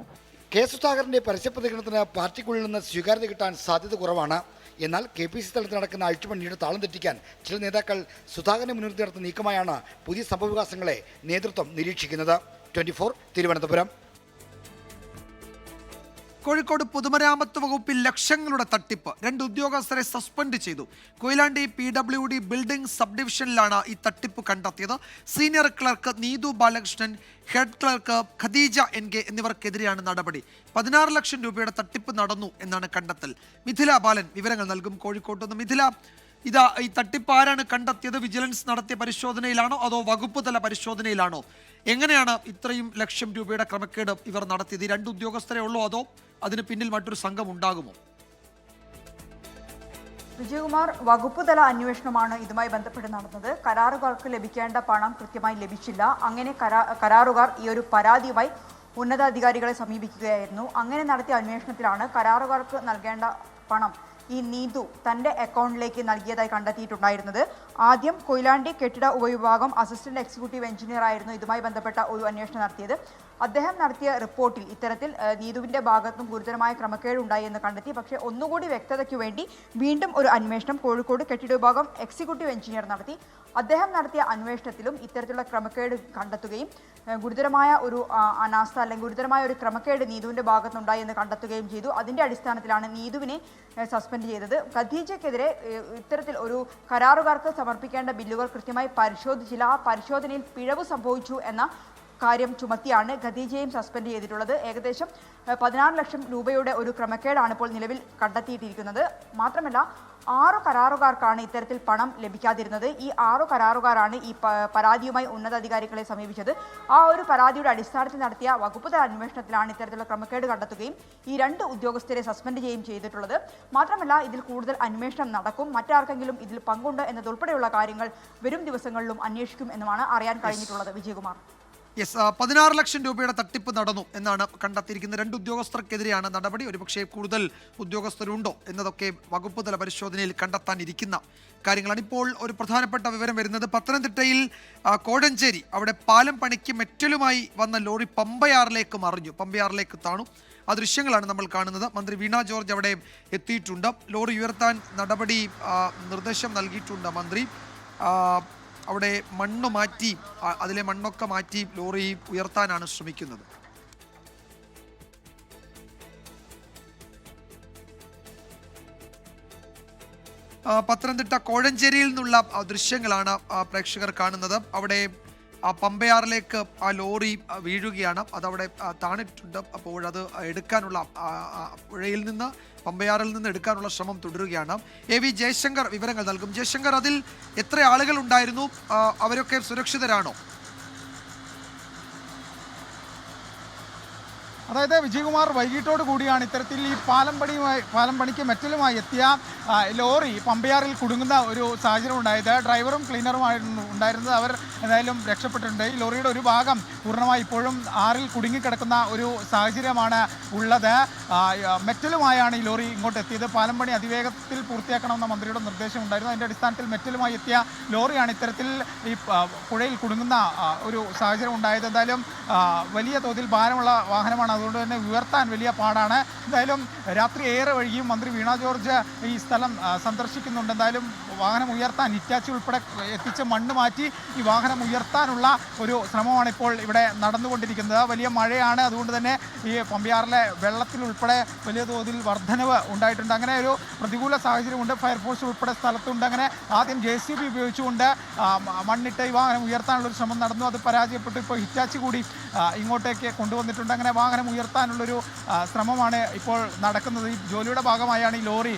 K. സുധാകരന്റെ പരസ്യ പ്രതികരണത്തിന് പാർട്ടിക്കുള്ളിൽ നിന്ന് സ്വീകാര്യത കിട്ടാൻ സാധ്യത കുറവാണ്. എന്നാൽ KPCC തലത്തിൽ നടക്കുന്ന അഴിച്ചുപണിയുടെ താളം തെറ്റിക്കാൻ ചില നേതാക്കൾ സുധാകരനെ മുൻനിർത്തി നടത്തുന്ന നീക്കമായാണ് പുതിയ സംഭവവികാസങ്ങളെ നേതൃത്വം നിരീക്ഷിക്കുന്നത്. 24 തിരുവനന്തപുരം. കോഴിക്കോട് പൊതുമരാമത്ത് വകുപ്പിൽ ലക്ഷങ്ങളുടെ തട്ടിപ്പ്. 2 ഉദ്യോഗസ്ഥരെ സസ്പെൻഡ് ചെയ്തു. കൊയിലാണ്ടി PWD ബിൽഡിംഗ് സബ് ഡിവിഷനിലാണ് ഈ തട്ടിപ്പ് കണ്ടെത്തിയത്. Senior clerk Neethu Balakrishnan, head clerk Khadeeja NK എന്നിവർക്കെതിരെയാണ് നടപടി. 16 ലക്ഷം രൂപയുടെ തട്ടിപ്പ് നടന്നു എന്നാണ് കണ്ടെത്തൽ. മിഥില ബാലൻ വിവരങ്ങൾ നൽകും കോഴിക്കോട്ട് നിന്ന്. മിഥില, ഈ തട്ടിപ്പ് ആരാണ് കണ്ടെത്തിയത്? വിജിലൻസ് നടത്തിയ പരിശോധനയിലാണോ അതോ വകുപ്പ് തല പരിശോധനയിലാണോ? എങ്ങനെയാണ് ഇത്രയും ലക്ഷം രൂപയുടെ ക്രമക്കേട് ഇവർ നടത്തിയത്? 2 ഉദ്യോഗസ്ഥരെ ഉള്ളോ അതോ അതിന് പിന്നിൽ മറ്റൊരു സംഘം ഉണ്ടാകുമോ? വിജയകുമാർ, വകുപ്പ് തല അന്വേഷണമാണ് ഇതുമായി ബന്ധപ്പെട്ട് നടന്നത്. കരാറുകാർക്ക് ലഭിക്കേണ്ട പണം കൃത്യമായി ലഭിച്ചില്ല. അങ്ങനെ കരാറുകാർ ഈ ഒരു പരാതിയുമായി ഉന്നതാധികാരികളെ സമീപിക്കുകയായിരുന്നു. അങ്ങനെ നടത്തിയ അന്വേഷണത്തിലാണ് കരാറുകാർക്ക് നൽകേണ്ട പണം ഈ നീതു തൻ്റെ അക്കൗണ്ടിലേക്ക് നൽകിയതായി കണ്ടെത്തിയിട്ടുണ്ടായിരുന്നത്. ആദ്യം കൊയിലാണ്ടി കെട്ടിട ഉപവിഭാഗം അസിസ്റ്റന്റ് എക്സിക്യൂട്ടീവ് എഞ്ചിനീയർ ആയിരുന്നു ഇതുമായി ബന്ധപ്പെട്ട ഒരു അന്വേഷണം നടത്തിയത്. അദ്ദേഹം നടത്തിയ റിപ്പോർട്ടിൽ ഇത്തരത്തിൽ നീതുവിൻ്റെ ഭാഗത്തും ഗുരുതരമായ ക്രമക്കേട് ഉണ്ടായി എന്ന് കണ്ടെത്തി. പക്ഷേ ഒന്നുകൂടി വ്യക്തതയ്ക്ക് വേണ്ടി വീണ്ടും ഒരു അന്വേഷണം കോഴിക്കോട് കെട്ടിട വിഭാഗം എക്സിക്യൂട്ടീവ് എഞ്ചിനീയർ നടത്തി. അദ്ദേഹം നടത്തിയ അന്വേഷണത്തിലും ഇത്തരത്തിലുള്ള ക്രമക്കേട് കണ്ടെത്തുകയും ഗുരുതരമായ ഒരു അനാസ്ഥ അല്ലെങ്കിൽ ഗുരുതരമായ ഒരു ക്രമക്കേട് നീതുവിൻ്റെ ഭാഗത്തുണ്ടായി എന്ന് കണ്ടെത്തുകയും ചെയ്തു. അതിൻ്റെ അടിസ്ഥാനത്തിലാണ് നീതുവിനെ സസ്പെൻഡ് ചെയ്തത്. ഖദീജയ്ക്കെതിരെ ഇത്തരത്തിൽ ഒരു കരാറുകാർക്ക് സമർപ്പിക്കേണ്ട ബില്ലുകൾ കൃത്യമായി പരിശോധിച്ചില്ല. ആ പരിശോധനയിൽ പിഴവ് സംഭവിച്ചു എന്ന കാര്യം ചുമത്തിയാണ് ഖദീജയും സസ്പെൻഡ് ചെയ്തിട്ടുള്ളത്. ഏകദേശം 16 ലക്ഷം രൂപയുടെ ഒരു ക്രമക്കേടാണ് ഇപ്പോൾ നിലവിൽ കണ്ടെത്തിയിട്ടിരിക്കുന്നത്. മാത്രമല്ല 6 കരാറുകാർക്കാണ് ഇത്തരത്തിൽ പണം ലഭിക്കാതിരുന്നത്. ഈ 6 കരാറുകാരാണ് ഈ പരാതിയുമായി ഉന്നതാധികാരികളെ സമീപിച്ചത്. ആ ഒരു പരാതിയുടെ അടിസ്ഥാനത്തിൽ നടത്തിയ വകുപ്പ് തല അന്വേഷണത്തിലാണ് ഇത്തരത്തിലുള്ള ക്രമക്കേട് കണ്ടെത്തുകയും ഈ 2 ഉദ്യോഗസ്ഥരെ സസ്പെൻഡ് ചെയ്യുകയും ചെയ്തിട്ടുള്ളത്. മാത്രമല്ല ഇതിൽ കൂടുതൽ അന്വേഷണം നടക്കും. മറ്റാർക്കെങ്കിലും ഇതിൽ പങ്കുണ്ട് എന്നതുൾപ്പെടെയുള്ള കാര്യങ്ങൾ വരും ദിവസങ്ങളിലും അന്വേഷിക്കും എന്നുമാണ് അറിയാൻ കഴിഞ്ഞിട്ടുള്ളത്. വിജയകുമാർ. 16 ലക്ഷം രൂപയുടെ തട്ടിപ്പ് നടന്നു എന്നാണ് കണ്ടെത്തിയിരിക്കുന്നത്. 2 ഉദ്യോഗസ്ഥർക്കെതിരെയാണ് നടപടി. ഒരുപക്ഷെ കൂടുതൽ ഉദ്യോഗസ്ഥരുണ്ടോ എന്നതൊക്കെ വകുപ്പ് തല പരിശോധനയിൽ കണ്ടെത്താനിരിക്കുന്ന കാര്യങ്ങളാണ്. ഇപ്പോൾ ഒരു പ്രധാനപ്പെട്ട വിവരം വരുന്നത് പത്തനംതിട്ടയിൽ കോഴഞ്ചേരി അവിടെ പാലം പണിക്ക് മെറ്റലുമായി വന്ന ലോറി പമ്പയാറിലേക്ക് മറിഞ്ഞു, പമ്പയാറിലേക്ക് താണു. ആ ദൃശ്യങ്ങളാണ് നമ്മൾ കാണുന്നത്. മന്ത്രി വീണ ജോർജ് അവിടെ എത്തിയിട്ടുണ്ട്. ലോറി ഉയർത്താൻ നടപടി നിർദ്ദേശം നൽകിയിട്ടുണ്ട് മന്ത്രി. അവിടെ മണ്ണ് മാറ്റി, അതിലെ മണ്ണൊക്കെ മാറ്റി ലോറി ഉയർത്താനാണ് ശ്രമിക്കുന്നത്. പത്തനംതിട്ട കോഴഞ്ചേരിയിൽ നിന്നുള്ള ദൃശ്യങ്ങളാണ് പ്രേക്ഷകർ കാണുന്നത്. അവിടെ പമ്പയാറിലേക്ക് ആ ലോറി വീഴുകയാണ്. അതവിടെ താണിട്ടുണ്ട്. അപ്പോൾ അത് എടുക്കാനുള്ള പുഴയിൽ നിന്ന് പമ്പയാറിൽ നിന്ന് എടുക്കാനുള്ള ശ്രമം തുടരുകയാണ്. AV ജയശങ്കർ വിവരങ്ങൾ നൽകും. ജയശങ്കർ, അതിൽ എത്ര ആളുകൾ ഉണ്ടായിരുന്നു? അവരൊക്കെ സുരക്ഷിതരാണോ? അതായത് വിജയകുമാർ, വൈകിട്ടോട് കൂടിയാണ് ഇത്തരത്തിൽ ഈ പാലം പണിക്ക് മെറ്റലുമായി എത്തിയ ലോറി പമ്പയാറിൽ കുടുങ്ങുന്ന ഒരു സാഹചര്യം ഉണ്ടായത്. ഡ്രൈവറും ക്ലീനറുമായിരുന്നു ഉണ്ടായിരുന്നത്. അവർ എന്തായാലും രക്ഷപ്പെട്ടിട്ടുണ്ട്. ഈ ലോറിയുടെ ഒരു ഭാഗം പൂർണ്ണമായി ഇപ്പോഴും ആറിൽ കുടുങ്ങിക്കിടക്കുന്ന ഒരു സാഹചര്യമാണ് ഉള്ളത്. മെറ്റലുമായാണ് ഈ ലോറി ഇങ്ങോട്ട് എത്തിയത്. പാലം പണി അതിവേഗത്തിൽ പൂർത്തിയാക്കണമെന്ന മന്ത്രിയുടെ നിർദ്ദേശം ഉണ്ടായിരുന്നു. അതിൻ്റെ അടിസ്ഥാനത്തിൽ മെറ്റലുമായി എത്തിയ ലോറിയാണ് ഇത്തരത്തിൽ ഈ പുഴയിൽ കുടുങ്ങുന്ന ഒരു സാഹചര്യം ഉണ്ടായത്. എന്തായാലും വലിയ തോതിൽ ഭാരമുള്ള വാഹനമാണ്, അതുകൊണ്ട് തന്നെ ഉയർത്താൻ വലിയ പാടാണ്. എന്തായാലും രാത്രി ഏറെ വൈകിയും മന്ത്രി വീണ ജോർജ് ഈ സ്ഥലം സന്ദർശിക്കുന്നുണ്ട്. എന്തായാലും വാഹനം ഉയർത്താൻ ഹിറ്റാച്ചി ഉൾപ്പെടെ എത്തിച്ച് മണ്ണ് മാറ്റി ഈ വാഹനം ഉയർത്താനുള്ള ഒരു ശ്രമമാണ് ഇപ്പോൾ ഇവിടെ നടന്നുകൊണ്ടിരിക്കുന്നത്. വലിയ മഴയാണ്, അതുകൊണ്ട് തന്നെ ഈ പമ്പയാറിലെ വെള്ളത്തിൽ ഉൾപ്പെടെ വലിയ തോതിൽ വർധനവ് ഉണ്ടായിട്ടുണ്ട്. അങ്ങനെ ഒരു പ്രതികൂല സാഹചര്യമുണ്ട്. ഫയർഫോഴ്സ് ഉൾപ്പെടെ സ്ഥലത്തുണ്ട്. അങ്ങനെ ആദ്യം JCB ഉപയോഗിച്ചുകൊണ്ട് മണ്ണിട്ട് ഈ വാഹനം ഉയർത്താനുള്ളൊരു ശ്രമം നടന്നു. അത് പരാജയപ്പെട്ടു. ഇപ്പോൾ ഹിറ്റാച്ചി കൂടി ഇങ്ങോട്ടേക്ക് കൊണ്ടുവന്നിട്ടുണ്ട്. അങ്ങനെ വാഹനം ഉയർത്താനുള്ളൊരു ശ്രമമാണ് ഇപ്പോൾ നടക്കുന്നത്. ഈ ജോലിയുടെ ഭാഗമായാണ് ഈ ലോറി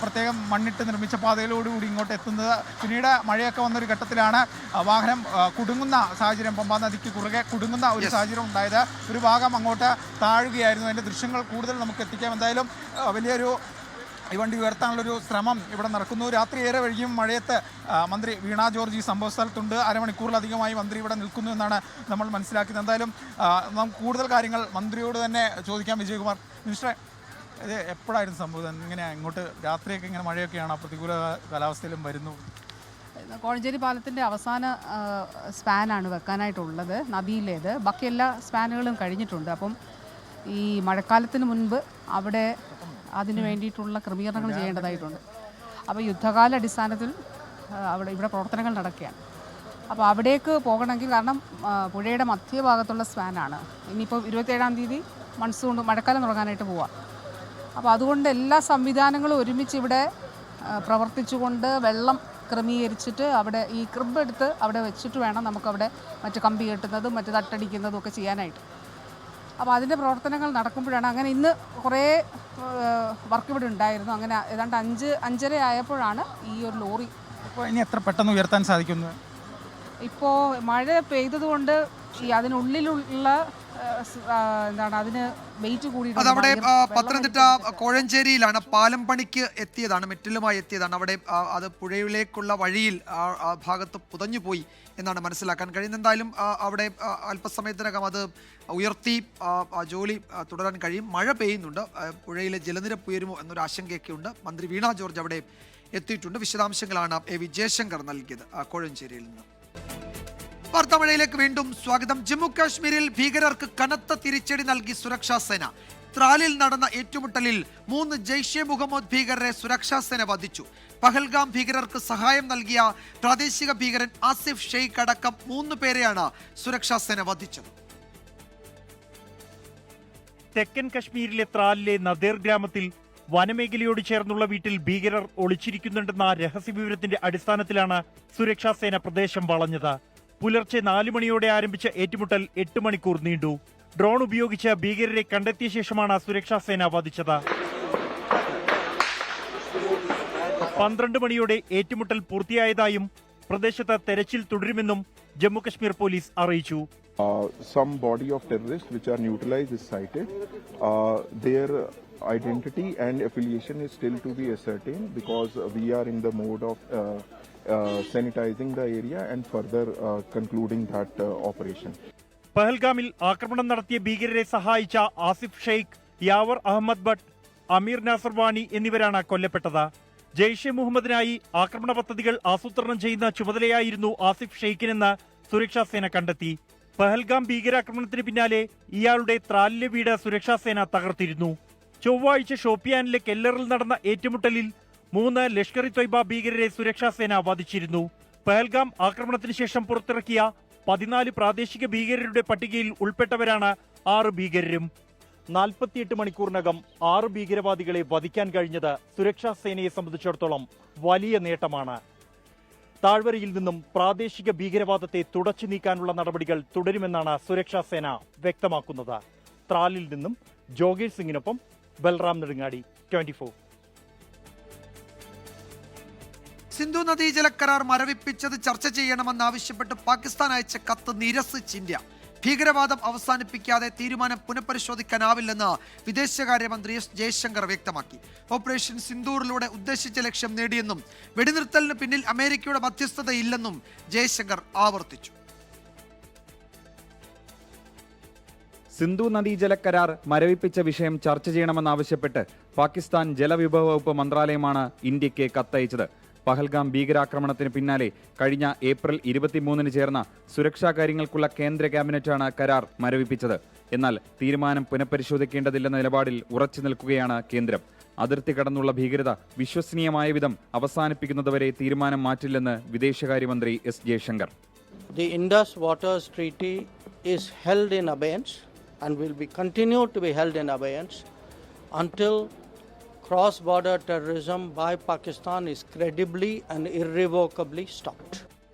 പ്രത്യേകം മണ്ണിട്ട് നിർമ്മിച്ച പാതയിലോടുകൂടി ഇങ്ങോട്ട് എത്തുന്നത്. പിന്നീട് മഴയൊക്കെ വന്നൊരു ഘട്ടത്തിലാണ് വാഹനം കുടുങ്ങുന്ന സാഹചര്യം, പമ്പാ നദിക്ക് കുറുകെ കുടുങ്ങുന്ന ഒരു സാഹചര്യം ഉണ്ടായത്. ഒരു ഭാഗം അങ്ങോട്ട് താഴുകയായിരുന്നു. അതിൻ്റെ ദൃശ്യങ്ങൾ കൂടുതൽ നമുക്ക് എത്തിക്കാം. എന്തായാലും വലിയൊരു ഈ വണ്ടി ഉയർത്താനുള്ളൊരു ശ്രമം ഇവിടെ നടക്കുന്നു. രാത്രി ഏറെ വൈകിയും മഴയത്ത് മന്ത്രി വീണ ജോർജ് ഈ സംഭവ സ്ഥലത്തുണ്ട്. അരമണിക്കൂറിലധികമായി മന്ത്രി ഇവിടെ നിൽക്കുന്നു എന്നാണ് നമ്മൾ മനസ്സിലാക്കുന്നത്. എന്തായാലും നമുക്ക് കൂടുതൽ കാര്യങ്ങൾ മന്ത്രിയോട് തന്നെ ചോദിക്കാം. വിജയകുമാർ, മിനിസ്റ്ററെ, ഇത് എപ്പോഴായിരുന്നു സംഭവം? ഇങ്ങനെ ഇങ്ങോട്ട് രാത്രിയൊക്കെ ഇങ്ങനെ മഴയൊക്കെയാണ്, പ്രതികൂല കാലാവസ്ഥയിലും വരുന്നു. കോഴഞ്ചേരി പാലത്തിൻ്റെ അവസാന സ്പാനാണ് വെക്കാനായിട്ടുള്ളത്, നദിയിലേത്. ബാക്കി എല്ലാ സ്പാനുകളും കഴിഞ്ഞിട്ടുണ്ട്. അപ്പം ഈ മഴക്കാലത്തിന് മുൻപ് അവിടെ അതിന് വേണ്ടിയിട്ടുള്ള ക്രമീകരണങ്ങൾ ചെയ്യേണ്ടതായിട്ടുണ്ട്. അപ്പോൾ യുദ്ധകാല അടിസ്ഥാനത്തിൽ ഇവിടെ പ്രവർത്തനങ്ങൾ നടക്കുകയാണ്. അപ്പോൾ അവിടേക്ക് പോകണമെങ്കിൽ, കാരണം പുഴയുടെ മധ്യഭാഗത്തുള്ള സ്പാനാണ്. ഇനിയിപ്പോൾ 27-ാം തീയതി മൺസൂൺ മഴക്കാലം തുടങ്ങാനായിട്ട് പോവാം. അപ്പോൾ അതുകൊണ്ട് എല്ലാ സംവിധാനങ്ങളും ഒരുമിച്ച് ഇവിടെ പ്രവർത്തിച്ചുകൊണ്ട് വെള്ളം ക്രമീകരിച്ചിട്ട് അവിടെ ഈ ക്രിബ് എടുത്ത് അവിടെ വെച്ചിട്ട് വേണം നമുക്കവിടെ മറ്റ് കമ്പി കെട്ടുന്നതും മറ്റ് തട്ടടിക്കുന്നതും ഒക്കെ ചെയ്യാനായിട്ട്. അപ്പോൾ അതിൻ്റെ പ്രവർത്തനങ്ങൾ നടക്കുമ്പോഴാണ്, അങ്ങനെ ഇന്ന് കുറേ വർക്ക് ഇവിടെ ഉണ്ടായിരുന്നു. അങ്ങനെ ഏതാണ്ട് 5:30 ആയപ്പോഴാണ് ഈ ഒരു ലോറി. ഇപ്പോൾ ഇനി എത്ര പെട്ടെന്ന് ഉയർത്താൻ സാധിക്കുന്നത്? ഇപ്പോൾ മഴ പെയ്തതുകൊണ്ട് ഈ അതിനുള്ളിലുള്ള എന്താണ് അതിന് വെയിറ്റ് അതവിടെ കൂടിയിട്ടുണ്ട്. പത്തനംതിട്ട കോഴഞ്ചേരിയിലാണ് പാലം പണിക്ക് എത്തിയതാണ്, മെറ്റലുമായി എത്തിയതാണ്. അവിടെ അത് പുഴയിലേക്കുള്ള വഴിയിൽ ആ ഭാഗത്ത് പുതഞ്ഞു പോയി എന്നാണ് മനസ്സിലാക്കാൻ കഴിയുന്നത്. എന്തായാലും അവിടെ അല്പസമയത്തിനകം അത് ഉയർത്തി ജോലി തുടരാൻ കഴിയും. മഴ പെയ്യുന്നുണ്ട്, പുഴയിലെ ജലനിരപ്പ് ഉയരുമോ എന്നൊരു ആശങ്കയൊക്കെ ഉണ്ട്. മന്ത്രി വീണ ജോർജ് അവിടെ എത്തിയിട്ടുണ്ട്. വിശദാംശങ്ങളാണ് എ.വി. ജയശങ്കർ നൽകിയത് കോഴഞ്ചേരിയിൽ നിന്ന്. വാർത്താമഴയിലേക്ക് വീണ്ടും സ്വാഗതം. ജമ്മു കാശ്മീരിൽ ഭീകരർക്ക് കനത്ത തിരിച്ചടി നൽകി സുരക്ഷാ സേന. ത്രാലിൽ നടന്ന ഏറ്റുമുട്ടലിൽ 3 ജെയ്ഷെ മുഹമ്മദ് ഭീകരരെ സുരക്ഷാ സേന വധിച്ചു. പഹൽഗാം ഭീകരർക്ക് സഹായം നൽകിയ പ്രാദേശിക ഭീകരൻ ആസിഫ് ഷെയ്ഖ് അടക്കം 3 പേരെയാണ് സുരക്ഷാ സേന വധിച്ചത്. തെക്കൻ കശ്മീരിലെ ത്രാലിലെ നദേർ ഗ്രാമത്തിൽ വനമേഖലയോട് ചേർന്നുള്ള വീട്ടിൽ ഭീകരർ ഒളിച്ചിരിക്കുന്നുണ്ടെന്ന രഹസ്യവിവരത്തിന്റെ അടിസ്ഥാനത്തിലാണ് സുരക്ഷാ സേന പ്രദേശം വളഞ്ഞത്. പുലർച്ചെ 4 മണിയോടെ ആരംഭിച്ച ഏറ്റുമുട്ടൽ 8 മണിക്കൂർ നീണ്ടു. ഡ്രോൺ ഉപയോഗിച്ച് ഭീകരരെ കണ്ടെത്തിയ ശേഷമാണ് സുരക്ഷാ സേന വധിച്ചത്. 12 മണിയോടെ ഏറ്റുമുട്ടൽ പൂർത്തിയായതായും പ്രദേശത്ത് തെരച്ചിൽ തുടരുമെന്നും ജമ്മുകശ്മീർ പോലീസ് അറിയിച്ചു. Some body of terrorists which are neutralized is cited. Their identity and affiliation is still to be ascertained because we are in the mode of sanitizing the area and further concluding that operation. പഹൽഗാമിൽ ആക്രമണം നടത്തിയ ഭീകരരെ സഹായിച്ച ആസിഫ് ഷെയ്ഖ്, യാവർ അഹമ്മദ് ഭട്ട്, അമീർ നാസർ വാണി എന്നിവരാണ് കൊല്ലപ്പെട്ടത്. ജെയ്ഷെ മുഹമ്മദിനായി ആക്രമണ പദ്ധതികൾ ആസൂത്രണം ചെയ്യുന്ന ചുമതലയായിരുന്നു ആസിഫ് ഷെയ്ഖിനെന്ന് സുരക്ഷാ സേന കണ്ടെത്തി. പഹൽഗാം ഭീകരാക്രമണത്തിന് പിന്നാലെ ഇയാളുടെ ത്രാലിലെ വീട് സുരക്ഷാ സേന തകർത്തിരുന്നു. ചൊവ്വാഴ്ച ഷോപ്പിയാനിലെ കെല്ലറിൽ നടന്ന ഏറ്റുമുട്ടലിൽ 3 ലഷ്കർ ഇ തൊയ്ബ ഭീകരരെ സുരക്ഷാ സേന വധിച്ചിരുന്നു. പഹൽഗാം ആക്രമണത്തിന് ശേഷം പുറത്തിറക്കിയ 14 പ്രാദേശിക ഭീകരരുടെ പട്ടികയിൽ ഉൾപ്പെട്ടവരാണ് 6 ഭീകരരും. 48 മണിക്കൂറിനകം 6 ഭീകരവാദികളെ വധിക്കാൻ കഴിഞ്ഞത് സുരക്ഷാ സേനയെ സംബന്ധിച്ചിടത്തോളം വലിയ നേട്ടമാണ്. താഴ്വരയിൽ നിന്നും പ്രാദേശിക ഭീകരവാദത്തെ തുടച്ചു നീക്കാനുള്ള നടപടികൾ തുടരുമെന്നാണ് സുരക്ഷാ സേന വ്യക്തമാക്കുന്നത്. ത്രാലിൽ നിന്നും ജോഗേഷ് സിംഗിനൊപ്പം ബൽറാം നെടുങ്ങാടി, 24. സിന്ധു നദീജല കരാർ മരവിപ്പിച്ചത് ചർച്ച ചെയ്യണമെന്നാവശ്യപ്പെട്ട് പാകിസ്ഥാൻ അയച്ച കത്ത് നിരസിച്ച് ഇന്ത്യ. ഭീകരവാദം അവസാനിപ്പിക്കാതെ തീരുമാനം പുനഃപരിശോധിക്കാനാവില്ലെന്ന് വിദേശകാര്യമന്ത്രി എസ് ജയശങ്കർ വ്യക്തമാക്കി. ഓപ്പറേഷൻ സിന്ദൂറിലൂടെ ഉദ്ദേശിച്ച ലക്ഷ്യം നേടിയെന്നും വെടിനിർത്തലിന് പിന്നിൽ അമേരിക്കയുടെ മധ്യസ്ഥതയില്ലെന്നും ജയശങ്കർ ആവർത്തിച്ചു. സിന്ധു നദീജല കരാർ മരവിപ്പിച്ച വിഷയം ചർച്ച ചെയ്യണമെന്നാവശ്യപ്പെട്ട് പാകിസ്ഥാൻ ജലവിഭവ വകുപ്പ് മന്ത്രാലയമാണ് ഇന്ത്യക്ക് കത്തയച്ചത്. പഹൽഗാം ഭീകരാക്രമണത്തിന് പിന്നാലെ കഴിഞ്ഞ ഏപ്രിൽ 23 ചേർന്ന സുരക്ഷാ കാര്യങ്ങൾക്കുള്ള കേന്ദ്ര ക്യാബിനറ്റാണ് കരാർ മരവിപ്പിച്ചത്. എന്നാൽ തീരുമാനം പുനഃപരിശോധിക്കേണ്ടതില്ലെന്ന നിലപാടിൽ ഉറച്ചു നിൽക്കുകയാണ് കേന്ദ്രം. അതിർത്തി കടന്നുള്ള ഭീകരത വിശ്വസനീയമായ വിധം അവസാനിപ്പിക്കുന്നതുവരെ തീരുമാനം മാറ്റില്ലെന്ന് വിദേശകാര്യമന്ത്രി S Jaishankar. The Indus Waters Treaty is held in abeyance and will be continued to be held in abeyance until cross-border terrorism by Pakistan is credibly and irrevocably stopped.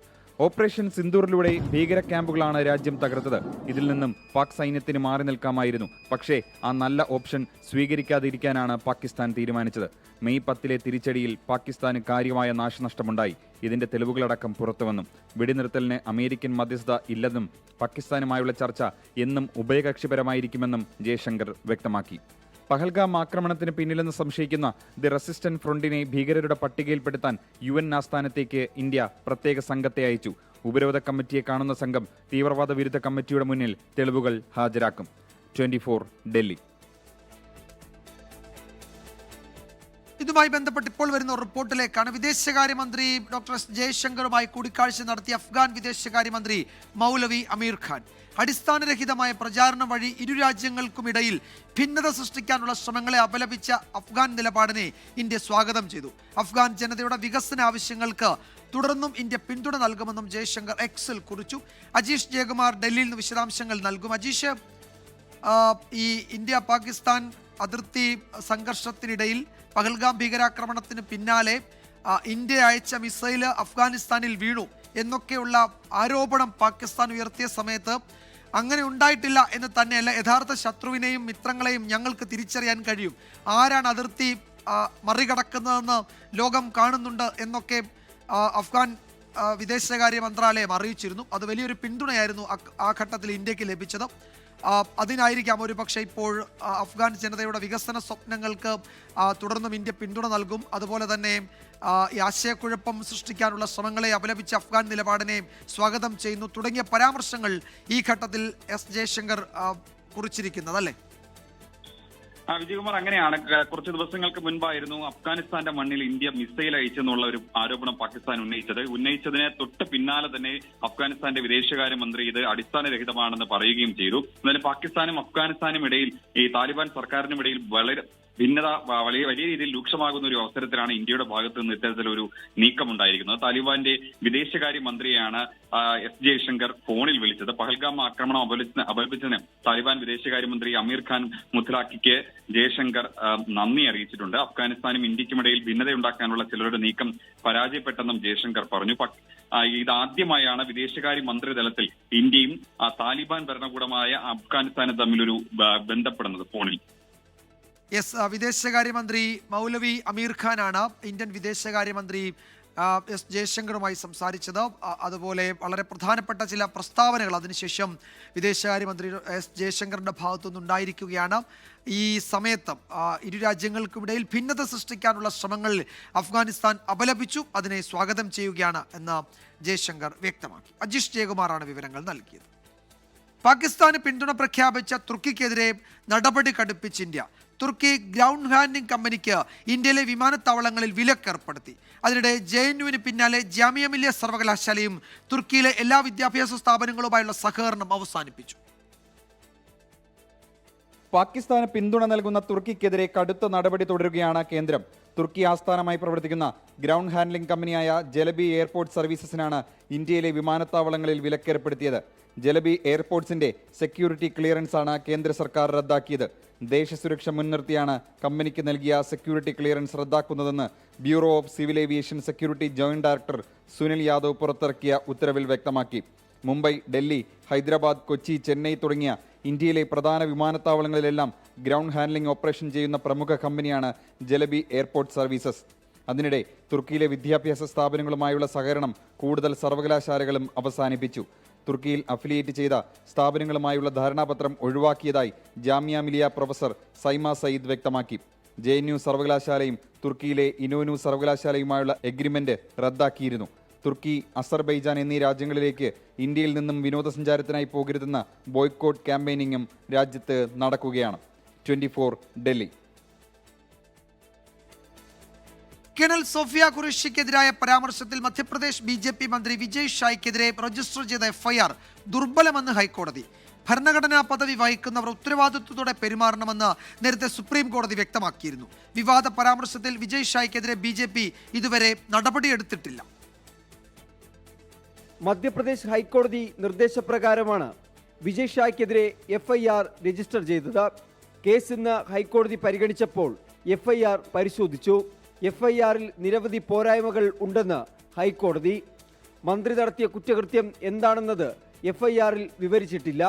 Operation സിന്ദൂറിലൂടെ ഭീകര ക്യാമ്പുകളാണ് രാജ്യം തകർത്തത്. ഇതിൽ നിന്നും പാക് സൈന്യത്തിന് മാറി നിൽക്കാമായിരുന്നു. പക്ഷേ ആ നല്ല ഓപ്ഷൻ സ്വീകരിക്കാതിരിക്കാനാണ് പാകിസ്ഥാൻ തീരുമാനിച്ചത്. മെയ് 10 തിരിച്ചടിയിൽ പാകിസ്ഥാന് കാര്യമായ നാശനഷ്ടമുണ്ടായി. ഇതിന്റെ തെളിവുകളടക്കം പുറത്തുവന്നു. വെടിനിർത്തലിന് അമേരിക്കൻ മധ്യസ്ഥത ഇല്ലെന്നും പാകിസ്ഥാനുമായുള്ള ചർച്ച എന്നും ഉഭയകക്ഷിപരമായിരിക്കുമെന്നും ജയശങ്കർ വ്യക്തമാക്കി. പഹൽഗാം ആക്രമണത്തിന് പിന്നിലെന്ന് സംശയിക്കുന്ന ദി റെസിസ്റ്റന്റ് ഫ്രണ്ടിനെ ഭീകരരുടെ പട്ടികയിൽപ്പെടുത്താൻ UN ആസ്ഥാനത്തേക്ക് ഇന്ത്യ പ്രത്യേക സംഘത്തെ അയച്ചു. ഉപരോധ കമ്മിറ്റിയെ കാണുന്ന സംഘം തീവ്രവാദ വിരുദ്ധ കമ്മിറ്റിയുടെ മുന്നിൽ തെളിവുകൾ ഹാജരാക്കും. 24 ഡൽഹി. ഇതുമായി ബന്ധപ്പെട്ട് ഇപ്പോൾ വരുന്ന റിപ്പോർട്ടിലേക്കാണ്. വിദേശകാര്യമന്ത്രി ഡോക്ടർ എസ് ജയശങ്കറുമായി കൂടിക്കാഴ്ച നടത്തിയ അഫ്ഗാൻ വിദേശകാര്യമന്ത്രി മൗലവി അമീർ ഖാൻ അടിസ്ഥാനരഹിതമായ പ്രചാരണം വഴി ഇരു രാജ്യങ്ങൾക്കുമിടയിൽ ഭിന്നത സൃഷ്ടിക്കാനുള്ള ശ്രമങ്ങളെ അപലപിച്ച അഫ്ഗാൻ നിലപാടിനെ ഇന്ത്യ സ്വാഗതം ചെയ്തു. അഫ്ഗാൻ ജനതയുടെ വികസന ആവശ്യങ്ങൾക്ക് തുടർന്നും ഇന്ത്യ പിന്തുണ നൽകുമെന്നും ജയശങ്കർ എക്സിൽ കുറിച്ചു. അജീഷ് ജയകുമാർ ഡൽഹിയിൽ നിന്ന് വിശദാംശങ്ങൾ നൽകും. അജീഷ്, ഈ ഇന്ത്യ പാകിസ്ഥാൻ അതിർത്തി സംഘർഷത്തിനിടയിൽ പഹൽഗാം ഭീകരാക്രമണത്തിന് പിന്നാലെ ഇന്ത്യ അയച്ച മിസൈല് അഫ്ഗാനിസ്ഥാനിൽ വീണു എന്നൊക്കെയുള്ള ആരോപണം പാകിസ്ഥാൻ ഉയർത്തിയ സമയത്ത് അങ്ങനെ ഉണ്ടായിട്ടില്ല എന്ന് തന്നെയല്ല, യഥാർത്ഥ ശത്രുവിനെയും മിത്രങ്ങളെയും ഞങ്ങൾക്ക് തിരിച്ചറിയാൻ കഴിയും, ആരാണ് അതിർത്തി മറികടക്കുന്നതെന്ന് ലോകം കാണുന്നുണ്ട് എന്നൊക്കെ അഫ്ഗാൻ വിദേശകാര്യ മന്ത്രാലയം അറിയിച്ചിരുന്നു. അത് വലിയൊരു പിന്തുണയായിരുന്നു ആ ഘട്ടത്തിൽ ഇന്ത്യക്ക് ലഭിച്ചത്. അതിനായിരിക്കാം ഒരു പക്ഷേ ഇപ്പോൾ അഫ്ഗാൻ ജനതയുടെ വികസന സ്വപ്നങ്ങൾക്ക് തുടർന്നും ഇന്ത്യ പിന്തുണ നൽകും. അതുപോലെ തന്നെ ഈ ആശയക്കുഴപ്പം സൃഷ്ടിക്കാനുള്ള ശ്രമങ്ങളെ അപലപിച്ച് അഫ്ഗാൻ നിലപാടിനെ സ്വാഗതം ചെയ്യുന്നു തുടങ്ങിയ പരാമർശങ്ങൾ ഈ ഘട്ടത്തിൽ എസ് ജയശങ്കർ കുറിച്ചിരിക്കുന്നത് അല്ലേ? വിജയകുമാർ, അങ്ങനെയാണ്. കുറച്ച് ദിവസങ്ങൾക്ക് മുൻപായിരുന്നു അഫ്ഗാനിസ്ഥാന്റെ മണ്ണിൽ ഇന്ത്യ മിസൈൽ അയച്ചെന്നുള്ള ഒരു ആരോപണം പാകിസ്ഥാൻ ഉന്നയിച്ചതിനെ തൊട്ട് പിന്നാലെ തന്നെ അഫ്ഗാനിസ്ഥാന്റെ വിദേശകാര്യമന്ത്രി ഇത് അടിസ്ഥാനരഹിതമാണെന്ന് പറയുകയും ചെയ്തു. എന്നാലും പാകിസ്ഥാനും അഫ്ഗാനിസ്ഥാനും ഇടയിൽ ഈ താലിബാൻ സർക്കാരിനും ഇടയിൽ വളരെ ഭിന്നത വലിയ രീതിയിൽ രൂക്ഷമാകുന്ന ഒരു അവസരത്തിലാണ് ഇന്ത്യയുടെ ഭാഗത്തു നിന്ന് ഇത്തരത്തിലൊരു നീക്കമുണ്ടായിരിക്കുന്നത്. താലിബാന്റെ വിദേശകാര്യ മന്ത്രിയാണ് എസ് ജയശങ്കർ ഫോണിൽ വിളിച്ചത്. പഹൽഗാം ആക്രമണം അപലപിച്ചതിന് താലിബാൻ വിദേശകാര്യമന്ത്രി അമീർ ഖാൻ മുത്തലാഖിക്ക് ജയശങ്കർ നന്ദി അറിയിച്ചിട്ടുണ്ട്. അഫ്ഗാനിസ്ഥാനും ഇന്ത്യക്കുമിടയിൽ ഭിന്നതയുണ്ടാക്കാനുള്ള ചിലരുടെ നീക്കം പരാജയപ്പെട്ടെന്നും ജയശങ്കർ പറഞ്ഞു. ഇതാദ്യമായാണ് വിദേശകാര്യ മന്ത്രിതലത്തിൽ ഇന്ത്യയും താലിബാൻ ഭരണകൂടമായ അഫ്ഗാനിസ്ഥാനും തമ്മിലൊരു ബന്ധപ്പെടുന്നത് ഫോണിൽ. വിദേശകാര്യമന്ത്രി മൗലവി അമീർ ഖാനാണ് ഇന്ത്യൻ വിദേശകാര്യമന്ത്രി എസ് ജയശങ്കറുമായി സംസാരിച്ചത്. അതുപോലെ വളരെ പ്രധാനപ്പെട്ട ചില പ്രസ്താവനകൾ അതിനുശേഷം വിദേശകാര്യമന്ത്രി എസ് ജയശങ്കറിന്റെ ഭാഗത്തുനിന്നുണ്ടായിരിക്കുകയാണ്. ഈ സമയത്ത് ഇരു രാജ്യങ്ങൾക്കുമിടയിൽ ഭിന്നത സൃഷ്ടിക്കാനുള്ള ശ്രമങ്ങൾ അഫ്ഗാനിസ്ഥാൻ അപലപിച്ചു, അതിനെ സ്വാഗതം ചെയ്യുകയാണ് എന്ന് ജയശങ്കർ വ്യക്തമാക്കി. അജീഷ് ജയകുമാറാണ് വിവരങ്ങൾ നൽകിയത്. പാകിസ്ഥാന് പിന്തുണ പ്രഖ്യാപിച്ച തുർക്കിക്കെതിരെ നടപടി കടുപ്പിച്ച് ഇന്ത്യ. തുർക്കി ഗ്രൗണ്ട് ഹാൻഡിംഗ് കമ്പനിക്ക് ഇന്ത്യയിലെ വിമാനത്താവളങ്ങളിൽ വിലക്കേർപ്പെടുത്തി. അതിനിടെ JNUവിന് പിന്നാലെ ജാമിയ മില്ലിയ സർവകലാശാലയും തുർക്കിയിലെ എല്ലാ വിദ്യാഭ്യാസ സ്ഥാപനങ്ങളുമായുള്ള സഹകരണം അവസാനിപ്പിച്ചു. പാകിസ്ഥാന് പിന്തുണ നൽകുന്ന തുർക്കിക്കെതിരെ കടുത്ത നടപടി തുടരുകയാണ് കേന്ദ്രം. തുർക്കി ആസ്ഥാനമായി പ്രവർത്തിക്കുന്ന ഗ്രൗണ്ട് ഹാൻഡ്ലിംഗ് കമ്പനിയായ ജലബി എയർപോർട്ട് സർവീസസിനാണ് ഇന്ത്യയിലെ വിമാനത്താവളങ്ങളിൽ വിലക്കേർപ്പെടുത്തിയത്. ജലബി എയർപോർട്ട്സിന്റെ സെക്യൂരിറ്റി ക്ലിയറൻസ് ആണ് കേന്ദ്ര സർക്കാർ റദ്ദാക്കിയത്. ദേശസുരക്ഷ മുൻനിർത്തിയാണ് കമ്പനിക്ക് നൽകിയ സെക്യൂരിറ്റി ക്ലിയറൻസ് റദ്ദാക്കുന്നതെന്ന് Bureau of Civil Aviation Security joint director Sunil Yadav പുറത്തിറക്കിയ ഉത്തരവിൽ വ്യക്തമാക്കി. മുംബൈ, ഡൽഹി, ഹൈദരാബാദ്, കൊച്ചി, ചെന്നൈ തുടങ്ങിയ ഇന്ത്യയിലെ പ്രധാന വിമാനത്താവളങ്ങളിലെല്ലാം ഗ്രൗണ്ട് ഹാൻഡ്ലിംഗ് ഓപ്പറേഷൻ ചെയ്യുന്ന പ്രമുഖ കമ്പനിയാണ് ജലബി എയർപോർട്ട് സർവീസസ്. അതിനിടെ തുർക്കിയിലെ വിദ്യാഭ്യാസ സ്ഥാപനങ്ങളുമായുള്ള സഹകരണം കൂടുതൽ സർവകലാശാലകളും അവസാനിപ്പിച്ചു. തുർക്കിയിൽ അഫിലിയേറ്റ് ചെയ്ത സ്ഥാപനങ്ങളുമായുള്ള ധാരണാപത്രം ഒഴിവാക്കിയതായി ജാമിയ മിലിയ പ്രൊഫസർ സൈമ സയ്യിദ് വ്യക്തമാക്കി. JNU സർവകലാശാലയും തുർക്കിയിലെ ഇനോനു സർവകലാശാലയുമായുള്ള എഗ്രിമെന്റ് റദ്ദാക്കിയിരുന്നു. തുർക്കി, അസർബൈജാൻ എന്നീ രാജ്യങ്ങളിലേക്ക് ഇന്ത്യയിൽ നിന്നും വിനോദസഞ്ചാരത്തിനായി പോകരുതെന്ന ബോയ്ക്കോട്ട് ക്യാമ്പയിനിങ്ങും രാജ്യത്ത് നടക്കുകയാണ്. 24 ഡൽഹി. കേണൽ സോഫിയ ഖുറേഷിക്കെതിരായ പരാമർശത്തിൽ മധ്യപ്രദേശ് BJP മന്ത്രി വിജയ് ഷായ്ക്കെതിരെ രജിസ്റ്റർ ചെയ്ത FIR ദുർബലമെന്ന് ഹൈക്കോടതി. ഭരണഘടനാ പദവി വഹിക്കുന്നവർ ഉത്തരവാദിത്വത്തോടെ പെരുമാറണമെന്ന് നേരത്തെ സുപ്രീം കോടതി വ്യക്തമാക്കിയിരുന്നു. വിവാദ പരാമർശത്തിൽ വിജയ് ഷായ്ക്കെതിരെ BJP ഇതുവരെ നടപടിയെടുത്തിട്ടില്ല. മധ്യപ്രദേശ് ഹൈക്കോടതി നിർദ്ദേശപ്രകാരമാണ് വിജയ് ഷായ്ക്കെതിരെ FIR രജിസ്റ്റർ ചെയ്തത്. കേസ് ഇന്ന് ഹൈക്കോടതി പരിഗണിച്ചപ്പോൾ FIR പരിശോധിച്ചു. FIRൽ നിരവധി പോരായ്മകൾ ഉണ്ടെന്ന് ഹൈക്കോടതി. മന്ത്രി നടത്തിയ കുറ്റകൃത്യം എന്താണെന്നത് FIRൽ വിവരിച്ചിട്ടില്ല.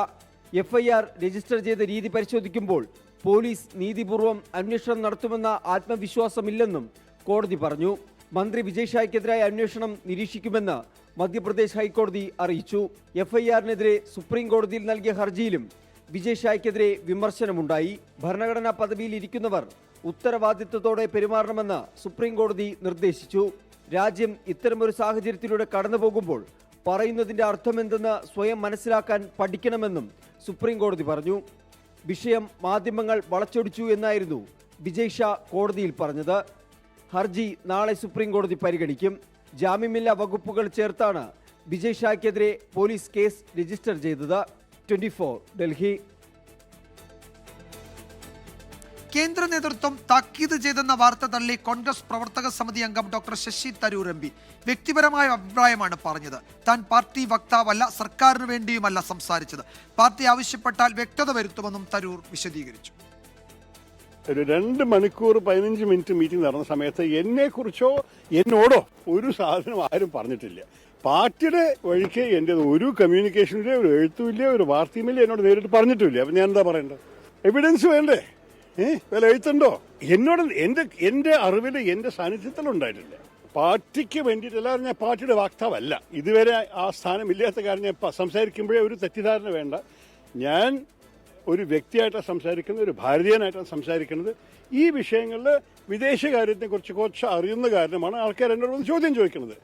FIR രജിസ്റ്റർ ചെയ്ത രീതി പരിശോധിക്കുമ്പോൾ പോലീസ് നീതിപൂർവം അന്വേഷണം നടത്തുമെന്ന ആത്മവിശ്വാസമില്ലെന്നും കോടതി പറഞ്ഞു. മന്ത്രി വിജയ് ഷായ്ക്കെതിരായ അന്വേഷണം നിരീക്ഷിക്കുമെന്ന് മധ്യപ്രദേശ് ഹൈക്കോടതി അറിയിച്ചു. FIRനെതിരെ സുപ്രീം കോടതിയിൽ നൽകിയ ഹർജിയിലും വിജയ് ഷായ്ക്കെതിരെ വിമർശനമുണ്ടായി. ഭരണഘടനാ പദവിയിൽ ഇരിക്കുന്നവർ ഉത്തരവാദിത്വത്തോടെ പെരുമാറണമെന്ന് സുപ്രീം കോടതി നിർദ്ദേശിച്ചു. രാജ്യം ഇത്തരമൊരു സാഹചര്യത്തിലൂടെ കടന്നു പോകുമ്പോൾ പറയുന്നതിന്റെ അർത്ഥമെന്തെന്ന് സ്വയം മനസ്സിലാക്കാൻ പഠിക്കണമെന്നും സുപ്രീം കോടതി പറഞ്ഞു. വിഷയം മാധ്യമങ്ങൾ വളച്ചൊടിച്ചു എന്നായിരുന്നു വിജയ് ഷാ കോടതിയിൽ പറഞ്ഞത്. ഹർജി നാളെ സുപ്രീം കോടതി പരിഗണിക്കും. ജാമ്യമില്ലാ വകുപ്പുകൾ ചേർത്താണ് വിജയ് ഷായ്ക്കെതിരെ പോലീസ് കേസ് രജിസ്റ്റർ ചെയ്തത്. 24 ഡൽഹി. കേന്ദ്ര നേതൃത്വം താക്കീത് ചെയ്തെന്ന വാർത്ത തള്ളി കോൺഗ്രസ് പ്രവർത്തക സമിതി അംഗം ഡോക്ടർ ശശി തരൂർ MP. വ്യക്തിപരമായ അഭിപ്രായമാണ് പറഞ്ഞത്. താൻ പാർട്ടി വക്താവല്ല, സർക്കാരിന് വേണ്ടിയുമല്ല സംസാരിച്ചത്. പാർട്ടി ആവശ്യപ്പെട്ടാൽ വ്യക്തത വരുത്തുമെന്നും തരൂർ വിശദീകരിച്ചു. ഒരു 2 മണിക്കൂർ 15 മിനിറ്റ് മീറ്റിംഗ് നടന്ന സമയത്ത് എന്നെക്കുറിച്ചോ എന്നോടോ ഒരു സാധനം ആരും പറഞ്ഞിട്ടില്ല. പാർട്ടിയുടെ വഴിക്ക് എൻ്റെ ഒരു കമ്മ്യൂണിക്കേഷനിലെ ഒരു എഴുത്തുമില്ല, ഒരു വാർത്തയുമില്ല, എന്നോട് നേരിട്ട് പറഞ്ഞിട്ടില്ല. അപ്പം ഞാൻ എന്താ പറയേണ്ടത്? എവിഡൻസ് വേണ്ടേ? വല്ല എഴുത്തുണ്ടോ? എന്നോട് എൻ്റെ അറിവിൽ എൻ്റെ സാന്നിധ്യത്തിലുണ്ടായിട്ടില്ല. പാർട്ടിക്ക് വേണ്ടിയിട്ടല്ല, ഞാൻ പാർട്ടിയുടെ വക്താവല്ല. ഇതുവരെ ആ സ്ഥാനമില്ലാത്ത കാരണം ഞാൻ സംസാരിക്കുമ്പോഴേ ഒരു തെറ്റിദ്ധാരണ വേണ്ട. ഞാൻ ഒരു വ്യക്തിയായിട്ടാണ് സംസാരിക്കുന്നത്, ഒരു ഭാരതീയനായിട്ടാണ് സംസാരിക്കുന്നത്. ഈ വിഷയങ്ങളിൽ വിദേശകാര്യത്തെക്കുറിച്ച് കുറച്ച് അറിയുന്ന കാരണമാണ് ആൾക്കാർ എന്നോട് വന്ന് ചോദ്യം ചോദിക്കുന്നത്.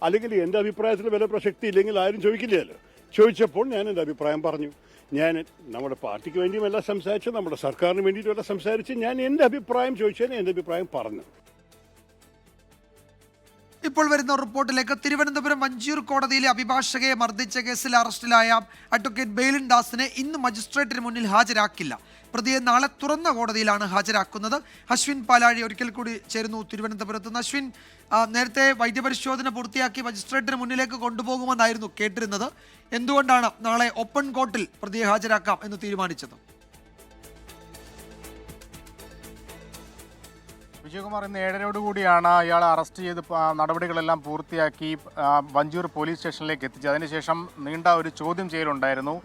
അല്ലെങ്കിൽ എൻ്റെ അഭിപ്രായത്തിൽ വില പ്രസക്തി ഇല്ലെങ്കിൽ ആരും ചോദിക്കില്ലല്ലോ. ചോദിച്ചപ്പോൾ ഞാൻ എൻ്റെ അഭിപ്രായം പറഞ്ഞു. ഞാൻ നമ്മുടെ പാർട്ടിക്ക് വേണ്ടിയുമല്ല സംസാരിച്ച്, നമ്മുടെ സർക്കാരിന് വേണ്ടിയിട്ടുമല്ല സംസാരിച്ച്, ഞാൻ എൻ്റെ അഭിപ്രായം ചോദിച്ചതിന് എൻ്റെ അഭിപ്രായം പറഞ്ഞു. ഇപ്പോൾ വരുന്ന റിപ്പോർട്ടിലേക്ക്. തിരുവനന്തപുരം മഞ്ചൂർ കോടതിയിലെ അഭിഭാഷകയെ മർദ്ദിച്ച കേസിൽ അറസ്റ്റിലായ അഡ്വക്കേറ്റ് ബെയിലിൻ ദാസിനെ ഇന്ന് മജിസ്ട്രേറ്റിന് മുന്നിൽ ഹാജരാക്കില്ല. പ്രതിയെ നാളെ തുറന്ന കോടതിയിലാണ് ഹാജരാക്കുന്നത്. അശ്വിൻ പാലാഴി ഒരിക്കൽ കൂടി ചേരുന്നു തിരുവനന്തപുരത്ത് നിന്ന്. അശ്വിൻ, നേരത്തെ വൈദ്യപരിശോധന പൂർത്തിയാക്കി മജിസ്ട്രേറ്റിന് മുന്നിലേക്ക് കൊണ്ടുപോകുമെന്നായിരുന്നു കേട്ടിരുന്നത്. എന്തുകൊണ്ടാണ് നാളെ ഓപ്പൺ കോർട്ടിൽ പ്രതിയെ ഹാജരാക്കാം എന്ന് തീരുമാനിച്ചത്? വിജയകുമാർ, ഇന്ന് 7:30 കൂടിയാണ് ഇയാളെ അറസ്റ്റ് ചെയ്ത് നടപടികളെല്ലാം പൂർത്തിയാക്കി വഞ്ചൂർ പോലീസ് സ്റ്റേഷനിലേക്ക് എത്തിച്ചത്. അതിനുശേഷം നീണ്ട ഒരു ചോദ്യം ചെയ്യലുണ്ടായിരുന്നു.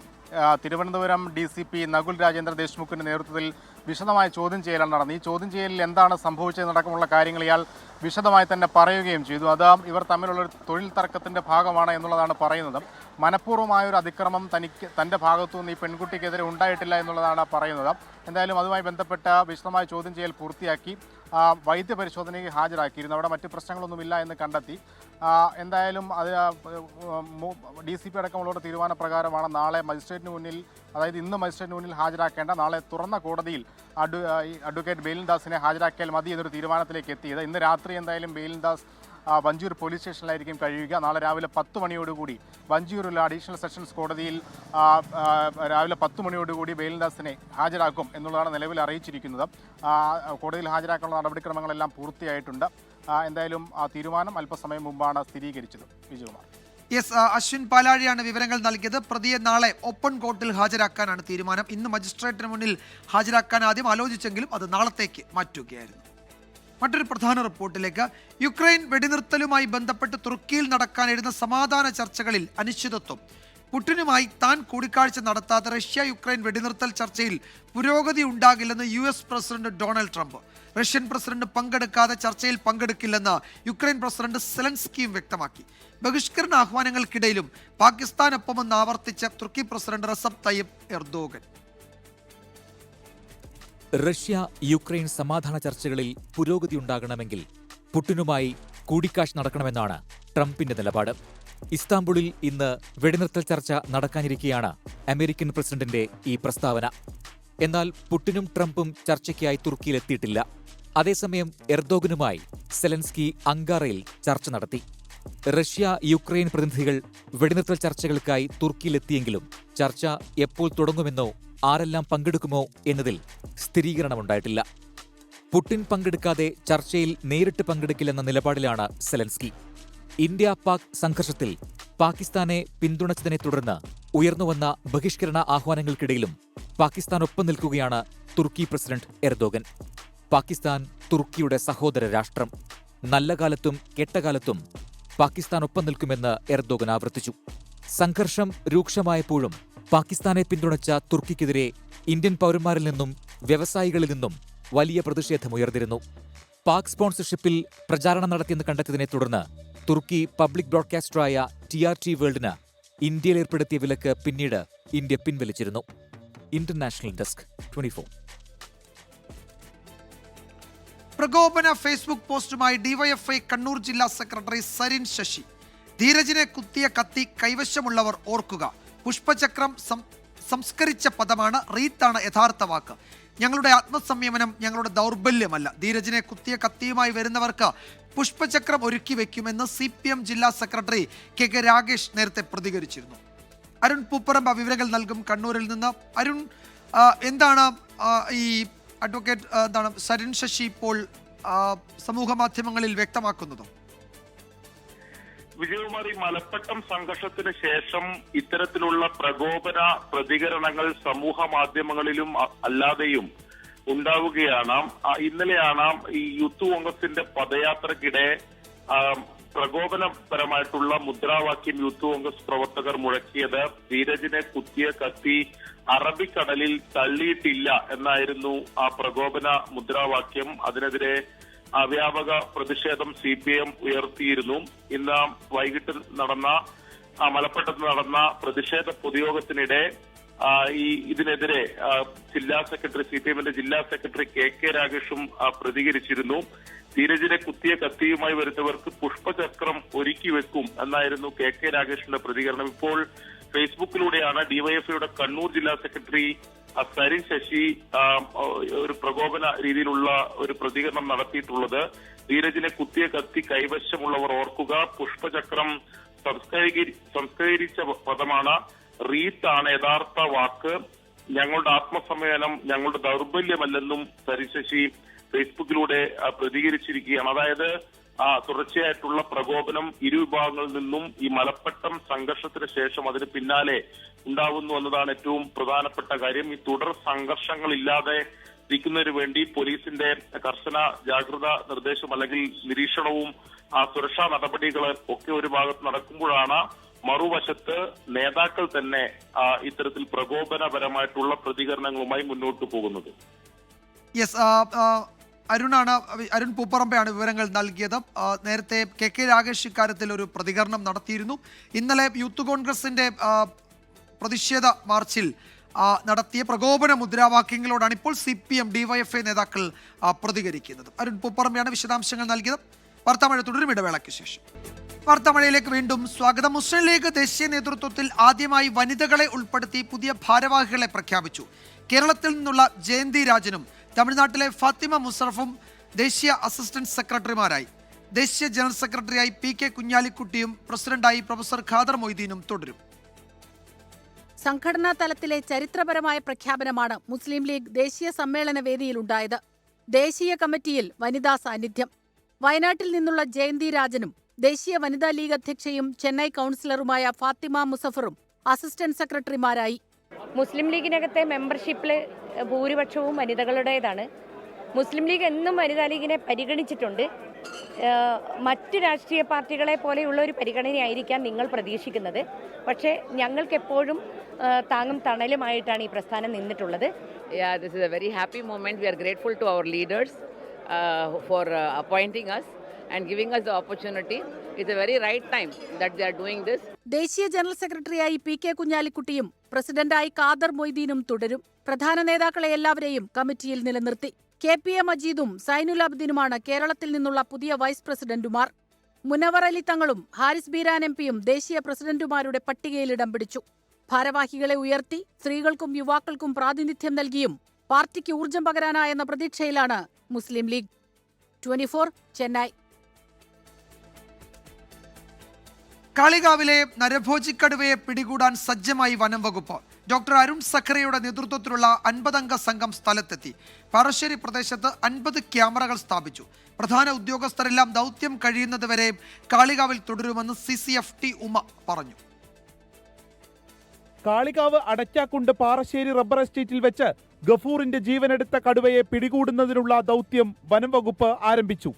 തിരുവനന്തപുരം DCP നകുൽ രാജേന്ദ്ര ദേശ്മുഖിന്റെ നേതൃത്വത്തിൽ വിശദമായ ചോദ്യം ചെയ്യലാണ് നടന്നത്. ഈ ചോദ്യം ചെയ്യലിൽ എന്താണ് സംഭവിച്ചതെന്നടക്കമുള്ള കാര്യങ്ങൾ ഇയാൾ വിശദമായി തന്നെ പറയുകയും ചെയ്തു. അത് ഇവർ തമ്മിലുള്ള ഒരു തൊഴിൽ തർക്കത്തിന്റെ ഭാഗമാണ് എന്നുള്ളതാണ് പറയുന്നത്. മനഃപൂർവ്വമായ ഒരു അതിക്രമം തൻ്റെ ഭാഗത്തുനിന്ന് ഈ പെൺകുട്ടിക്കെതിരെ ഉണ്ടായിട്ടില്ല എന്നുള്ളതാണ് പറയുന്നത്. എന്തായാലും അതുമായി ബന്ധപ്പെട്ട വിശദമായ ചോദ്യം ചെയ്യൽ പൂർത്തിയാക്കി വൈദ്യപരിശോധനയ്ക്ക് ഹാജരാക്കിയിരുന്നു. അവിടെ മറ്റ് പ്രശ്നങ്ങളൊന്നുമില്ല എന്ന് കണ്ടെത്തി. എന്തായാലും അത് DCP അടക്കമുള്ളവരുടെ തീരുമാനപ്രകാരമാണ് നാളെ മജിസ്ട്രേറ്റിന് മുന്നിൽ, അതായത് ഇന്ന് മജിസ്ട്രേറ്റിന് മുന്നിൽ ഹാജരാക്കേണ്ട നാളെ തുറന്ന കോടതിയിൽ അഡ്വക്കേറ്റ് ബെയിലിൻ ദാസിനെ ഹാജരാക്കിയാൽ മതി എന്നൊരു തീരുമാനത്തിലേക്ക് എത്തിയത്. ഇന്ന് രാത്രി എന്തായാലും ബെയിലിൻ ദാസ് വഞ്ചൂർ പോലീസ് സ്റ്റേഷനിലായിരിക്കും കഴിയുക. നാളെ രാവിലെ 10 മണിയോടുകൂടി വഞ്ചൂരിലെ അഡീഷണൽ സെഷൻസ് കോടതിയിൽ രാവിലെ 10 മണിയോടുകൂടി ബെയിലിൻ ദാസിനെ ഹാജരാക്കും എന്നുള്ളതാണ് നിലവിൽ അറിയിച്ചിരിക്കുന്നത്. കോടതിയിൽ ഹാജരാക്കാനുള്ള നടപടിക്രമങ്ങളെല്ലാം പൂർത്തിയായിട്ടുണ്ട്. എന്തായാലും ആ തീരുമാനം അല്പസമയം മുമ്പാണ് സ്ഥിരീകരിച്ചത്. വിജയകുമാർ. യെസ്, അശ്വിൻ പാലാഴിയാണ് വിവരങ്ങൾ നൽകിയത്. പ്രതിയെ നാളെ ഓപ്പൺ കോർട്ടിൽ ഹാജരാക്കാനാണ് തീരുമാനം. ഇന്ന് മജിസ്ട്രേറ്റിന് മുന്നിൽ ഹാജരാക്കാൻ ആദ്യം ആലോചിച്ചെങ്കിലും അത് നാളത്തേക്ക് മാറ്റുകയായിരുന്നു. മറ്റൊരു പ്രധാന റിപ്പോർട്ടിലേക്ക്. യുക്രൈൻ വെടിനിർത്തലുമായി ബന്ധപ്പെട്ട് തുർക്കിയിൽ നടക്കാനിരുന്ന സമാധാന ചർച്ചകളിൽ അനിശ്ചിതത്വം. പുടിനുമായി താൻ കൂടിക്കാഴ്ച നടത്താത്ത റഷ്യ യുക്രൈൻ വെടിനിർത്തൽ ചർച്ചയിൽ പുരോഗതി ഉണ്ടാകില്ലെന്ന് US president Donald Trump. Russian president പങ്കെടുക്കാതെ ചർച്ചയിൽ പങ്കെടുക്കില്ലെന്ന് യുക്രൈൻ പ്രസിഡന്റ് സെലൻസ്കിയും വ്യക്തമാക്കി. ബഹിഷ്കരണ ആഹ്വാനങ്ങൾക്കിടയിലും പാകിസ്ഥാനൊപ്പമെന്ന് ആവർത്തിച്ച തുർക്കി president Recep Tayyip Erdogan. Russia Ukraine സമാധാന ചർച്ചകളിൽ പുരോഗതിയുണ്ടാകണമെങ്കിൽ പുടിനുമായി കൂടിക്കാഴ്ച നടക്കണമെന്നാണ് ട്രംപിന്റെ നിലപാട്. ഇസ്താംബുളിൽ ഇന്ന് വെടിനിർത്തൽ ചർച്ച നടക്കാനിരിക്കെയാണ് അമേരിക്കൻ പ്രസിഡന്റിന്റെ ഈ പ്രസ്താവന. എന്നാൽ പുടിനും ട്രംപും ചർച്ചയ്ക്കായി തുർക്കിയിലെത്തിയിട്ടില്ല. അതേസമയം എർദോഗനുമായി സെലൻസ്കി അങ്കാറയിൽ ചർച്ച നടത്തി. റഷ്യ യുക്രൈൻ പ്രതിനിധികൾ വെടിനിർത്തൽ ചർച്ചകൾക്കായി തുർക്കിയിലെത്തിയെങ്കിലും ചർച്ച എപ്പോൾ തുടങ്ങുമെന്നോ ആരെല്ലാം പങ്കെടുക്കുമോ എന്നതിൽ സ്ഥിരീകരണമുണ്ടായിട്ടില്ല. പുടിൻ പങ്കെടുക്കാതെ ചർച്ചയിൽ നേരിട്ട് പങ്കെടുക്കില്ലെന്ന നിലപാടിലാണ് സെലൻസ്കി. ഇന്ത്യ പാക് സംഘർഷത്തിൽ പാകിസ്ഥാനെ പിന്തുണച്ചതിനെ തുടർന്ന് ഉയർന്നുവന്ന ബഹിഷ്കരണ ആഹ്വാനങ്ങൾക്കിടയിലും പാകിസ്ഥാനൊപ്പം നിൽക്കുകയാണ് തുർക്കി പ്രസിഡന്റ് എർദോഗൻ. പാകിസ്ഥാൻ തുർക്കിയുടെ സഹോദര രാഷ്ട്രം. നല്ല കാലത്തും കെട്ടകാലത്തും പാകിസ്ഥാനൊപ്പം നിൽക്കുമെന്ന് എർദോഗൻ ആവർത്തിച്ചു. സംഘർഷം രൂക്ഷമായപ്പോഴും പാകിസ്ഥാനെ പിന്തുണച്ച തുർക്കിക്കെതിരെ ഇന്ത്യൻ പൗരന്മാരിൽ നിന്നും വ്യവസായികളിൽ നിന്നും വലിയ പ്രതിഷേധമുയർന്നിരുന്നു. പാക് സ്പോൺസർഷിപ്പിൽ പ്രചാരണം നടത്തിയെന്ന് കണ്ടെത്തിയതിനെ തുടർന്ന് തുർക്കി പബ്ലിക് ബ്രോഡ്കാസ്റ്ററായ TRT വേൾഡിന് ഇന്ത്യയിൽ ഏർപ്പെടുത്തിയ വിലക്ക് പിന്നീട് ഇന്ത്യ പിൻവലിച്ചിരുന്നു. International desk 24. പ്രകോപന ഫേസ്ബുക്ക് പോസ്റ്റുമായി ഡിവൈഎഫ്ഐ കണ്ണൂർ ജില്ലാ സെക്രട്ടറി സരിൻ ശശി. ധീരജിനെ കുത്തിയ കത്തി കൈവശമുള്ളവർ ഓർക്കുക. പുഷ്പചക്രം സംസ്കരിച്ച പദമാണ്, റീത്താണ് യഥാർത്ഥ വാക്ക്. ഞങ്ങളുടെ ആത്മസംയമനം ഞങ്ങളുടെ ദൗർബല്യമല്ല. ധീരജിനെ കുത്തിയ കത്തിയുമായി വരുന്നവർക്ക് പുഷ്പചക്രം ഒരുക്കി വെക്കുമെന്ന് CPM ജില്ലാ സെക്രട്ടറി KK രാഗേഷ് നേരത്തെ പ്രതികരിച്ചിരുന്നു. അരുൺ പൂപ്പറമ്പ വിവരങ്ങൾ നൽകും കണ്ണൂരിൽ നിന്ന്. അരുൺ, എന്താണ് ഈ അഡ്വക്കേറ്റ് സരിൻ ശശി ഇപ്പോൾ സമൂഹ മാധ്യമങ്ങളിൽ വ്യക്തമാക്കുന്നത്? വിജയകുമാരി, മലപ്പട്ടം സംഘർഷത്തിന് ശേഷം ഇത്തരത്തിലുള്ള പ്രകോപന പ്രതികരണങ്ങൾ സമൂഹ മാധ്യമങ്ങളിലും അല്ലാതെയും ഉണ്ടാവുകയാണ്. ഇന്നലെയാണ് ഈ യൂത്ത് കോൺഗ്രസിന്റെ പദയാത്രക്കിടെ പ്രകോപനപരമായിട്ടുള്ള മുദ്രാവാക്യം യൂത്ത് കോൺഗ്രസ് പ്രവർത്തകർ മുഴക്കിയത്. ധീരജിനെ കുത്തിയ കത്തി അറബിക്കടലിൽ തള്ളിയിട്ടില്ല എന്നായിരുന്നു ആ പ്രകോപന മുദ്രാവാക്യം. അതിനെതിരെ വ്യാപക പ്രതിഷേധം CPM ഉയർത്തിയിരുന്നു. ഇന്ന് വൈകിട്ട് നടന്ന മലപ്പട്ടത്ത് നടന്ന പ്രതിഷേധ പൊതുയോഗത്തിനിടെ ഇതിനെതിരെ ജില്ലാ സെക്രട്ടറി CPM-ന്റെ ജില്ലാ സെക്രട്ടറി KK രാഗേഷും പ്രതികരിച്ചിരുന്നു. ധീരജിനെ കുത്തിയ കത്തിയുമായി വരുന്നവർക്ക് പുഷ്പചക്രം ഒരുക്കി വെക്കും എന്നായിരുന്നു KK രാഗേഷിന്റെ പ്രതികരണം. ഇപ്പോൾ ഫേസ്ബുക്കിലൂടെയാണ് ഡിവൈഎഫ്ഐയുടെ കണ്ണൂർ ജില്ലാ സെക്രട്ടറി സരിൻ ശശി ഒരു പ്രകോപന രീതിയിലുള്ള ഒരു പ്രതികരണം നടത്തിയിട്ടുള്ളത്. ധീരജിനെ കുത്തിയ കത്തി കൈവശമുള്ളവർ ഓർക്കുക, പുഷ്പചക്രം സംസ്കരിച്ച പദമാണ്, റീത്താണ് യഥാർത്ഥ വാക്ക്, ഞങ്ങളുടെ ആത്മസമ്മേളനം ഞങ്ങളുടെ ദൗർബല്യമല്ലെന്നും സരിൻ ശശി ഫേസ്ബുക്കിലൂടെ പ്രതികരിച്ചിരിക്കുകയാണ്. അതായത് തുടർച്ചയായിട്ടുള്ള പ്രകോപനം ഇരുവിഭാഗങ്ങളിൽ നിന്നും ഈ മലപ്പട്ടം സംഘർഷത്തിന് ശേഷം അതിന് പിന്നാലെ ഉണ്ടാവുന്നു എന്നതാണ് ഏറ്റവും പ്രധാനപ്പെട്ട കാര്യം. ഈ തുടർ സംഘർഷങ്ങളില്ലാതെ ഇരിക്കുന്നതിന് വേണ്ടി പോലീസിന്റെ കർശന ജാഗ്രത നിർദ്ദേശം അല്ലെങ്കിൽ നിരീക്ഷണവും സുരക്ഷാ നടപടികൾ ഒക്കെ ഒരു ഭാഗത്ത് നടക്കുമ്പോഴാണ് മറുവശത്ത് നേതാക്കൾ തന്നെ ഇത്തരത്തിൽ പ്രകോപനപരമായിട്ടുള്ള പ്രതികരണങ്ങളുമായി മുന്നോട്ട് പോകുന്നത്. അരുൺ പൂപ്പറമ്പയാണ് വിവരങ്ങൾ നൽകിയത്. നേരത്തെ KK രാഗേഷ് ഇക്കാര്യത്തിൽ ഒരു പ്രതികരണം നടത്തിയിരുന്നു. ഇന്നലെ യൂത്ത് കോൺഗ്രസിന്റെ പ്രതിഷേധ മാർച്ചിൽ നടത്തിയ പ്രകോപന മുദ്രാവാക്യങ്ങളോടാണ് ഇപ്പോൾ CPM DYFI നേതാക്കൾ പ്രതികരിക്കുന്നത്. അരുൺ പൂപ്പറമ്പയാണ് വിശദാംശങ്ങൾ നൽകിയത്. വാർത്താമഴ തുടരും ഇടവേളയ്ക്ക് ശേഷം. വാർത്താമഴയിലേക്ക് വീണ്ടും സ്വാഗതം. മുസ്ലിം ലീഗ് ദേശീയ നേതൃത്വത്തിൽ ആദ്യമായി വനിതകളെ ഉൾപ്പെടുത്തി പുതിയ ഭാരവാഹികളെ പ്രഖ്യാപിച്ചു. കേരളത്തിൽ നിന്നുള്ള ജയന്തി രാജനും തമിഴ്നാട്ടിലെ ഫാത്തിമ മുസറഫും ദേശീയ അസിസ്റ്റന്റ് സെക്രട്ടറിമാരായി. ദേശീയ ജനറൽ സെക്രട്ടറിയായി PK കുഞ്ഞാലിക്കുട്ടിയും പ്രസിഡന്റായി പ്രൊഫസർ ഖാദർ മൊയ്തീനും തുടരും. സംഘടനാ തലത്തിലെ ചരിത്രപരമായ പ്രഖ്യാപനമാണ് മുസ്ലിം ലീഗ് ദേശീയ സമ്മേളന വേദിയിലുണ്ടായത്. ദേശീയ കമ്മിറ്റിയിൽ വനിതാ സാന്നിധ്യം. വയനാട്ടിൽ നിന്നുള്ള ജയന്തി രാജനും ദേശീയ വനിതാ ലീഗ് അധ്യക്ഷയും ചെന്നൈ കൗൺസിലറുമായ ഫാത്തിമ മുസഫറും അസിസ്റ്റന്റ് സെക്രട്ടറിമാരായി. മുസ്ലിം ലീഗിനകത്തെ മെമ്പർഷിപ്പിൽ ഭൂരിപക്ഷവും വനിതകളുടേതാണ്. മുസ്ലിം ലീഗ് എന്നും വനിതാ ലീഗിനെ പരിഗണിച്ചിട്ടുണ്ട്. മറ്റ് രാഷ്ട്രീയ പാർട്ടികളെ പോലെയുള്ള ഒരു പരിഗണനയായിരിക്കാം നിങ്ങൾ പ്രതീക്ഷിക്കുന്നത്. പക്ഷേ ഞങ്ങൾക്കെപ്പോഴും താങ്ങും തണലുമായിട്ടാണ് ഈ പ്രസ്ഥാനം നിന്നിട്ടുള്ളത്. This is a very happy moment. We are grateful to our leaders for appointing us and giving us the opportunity. It's a very right time that they are doing this. ദേശീയ ജനറൽ സെക്രട്ടറിയായി PK കുഞ്ഞാലിക്കുട്ടിയും പ്രസിഡന്റായി ഖാദർ മൊയ്തീനും തുടരും. പ്രധാന നേതാക്കളെ എല്ലാവരെയും കമ്മിറ്റിയിൽ നിലനിർത്തി. KPA മജീദും Zainul അബ്ദീനുമാണ് കേരളത്തിൽ നിന്നുള്ള പുതിയ വൈസ് പ്രസിഡന്റുമാർ. മുനവർ അലി തങ്ങളും ഹാരിസ് ബീരാൻ MP-യും ദേശീയ പ്രസിഡന്റുമാരുടെ പട്ടികയിൽ ഇടം പിടിച്ചു. ഭാരവാഹികളെ ഉയർത്തി സ്ത്രീകൾക്കും യുവാക്കൾക്കും പ്രാതിനിധ്യം നൽകിയും പാർട്ടിക്ക് ഊർജം പകരാനായെന്ന പ്രതീക്ഷയിലാണ് മുസ്ലിം ലീഗ്. 24 ചെന്നൈ. കാളികാവിലെ നരഭോജിക്കടുവയെ പിടികൂടാൻ സജ്ജമായി വനം വകുപ്പ്. ഡോക്ടർ അരുൺ സഖറിയുടെ നേതൃത്വത്തിലുള്ള 50-അംഗ സംഘം സ്ഥലത്തെത്തി. പാറശ്ശേരി പ്രദേശത്ത് 50 ക്യാമറകൾ സ്ഥാപിച്ചു. പ്രധാന ഉദ്യോഗസ്ഥരെല്ലാം ദൗത്യം കഴിയുന്നതുവരെ കാളികാവിൽ തുടരുമെന്ന് CCFT ഉമ പറഞ്ഞു. കാളികാവ് അടയ്ക്കാക്കുണ്ട് പാറശ്ശേരി റബ്ബർ എസ്റ്റേറ്റിൽ വെച്ച് ഗഫൂറിന്റെ ജീവനെടുത്ത കടുവയെ പിടികൂടുന്നതിനുള്ള ദൗത്യം വനം വകുപ്പ് ആരംഭിച്ചു.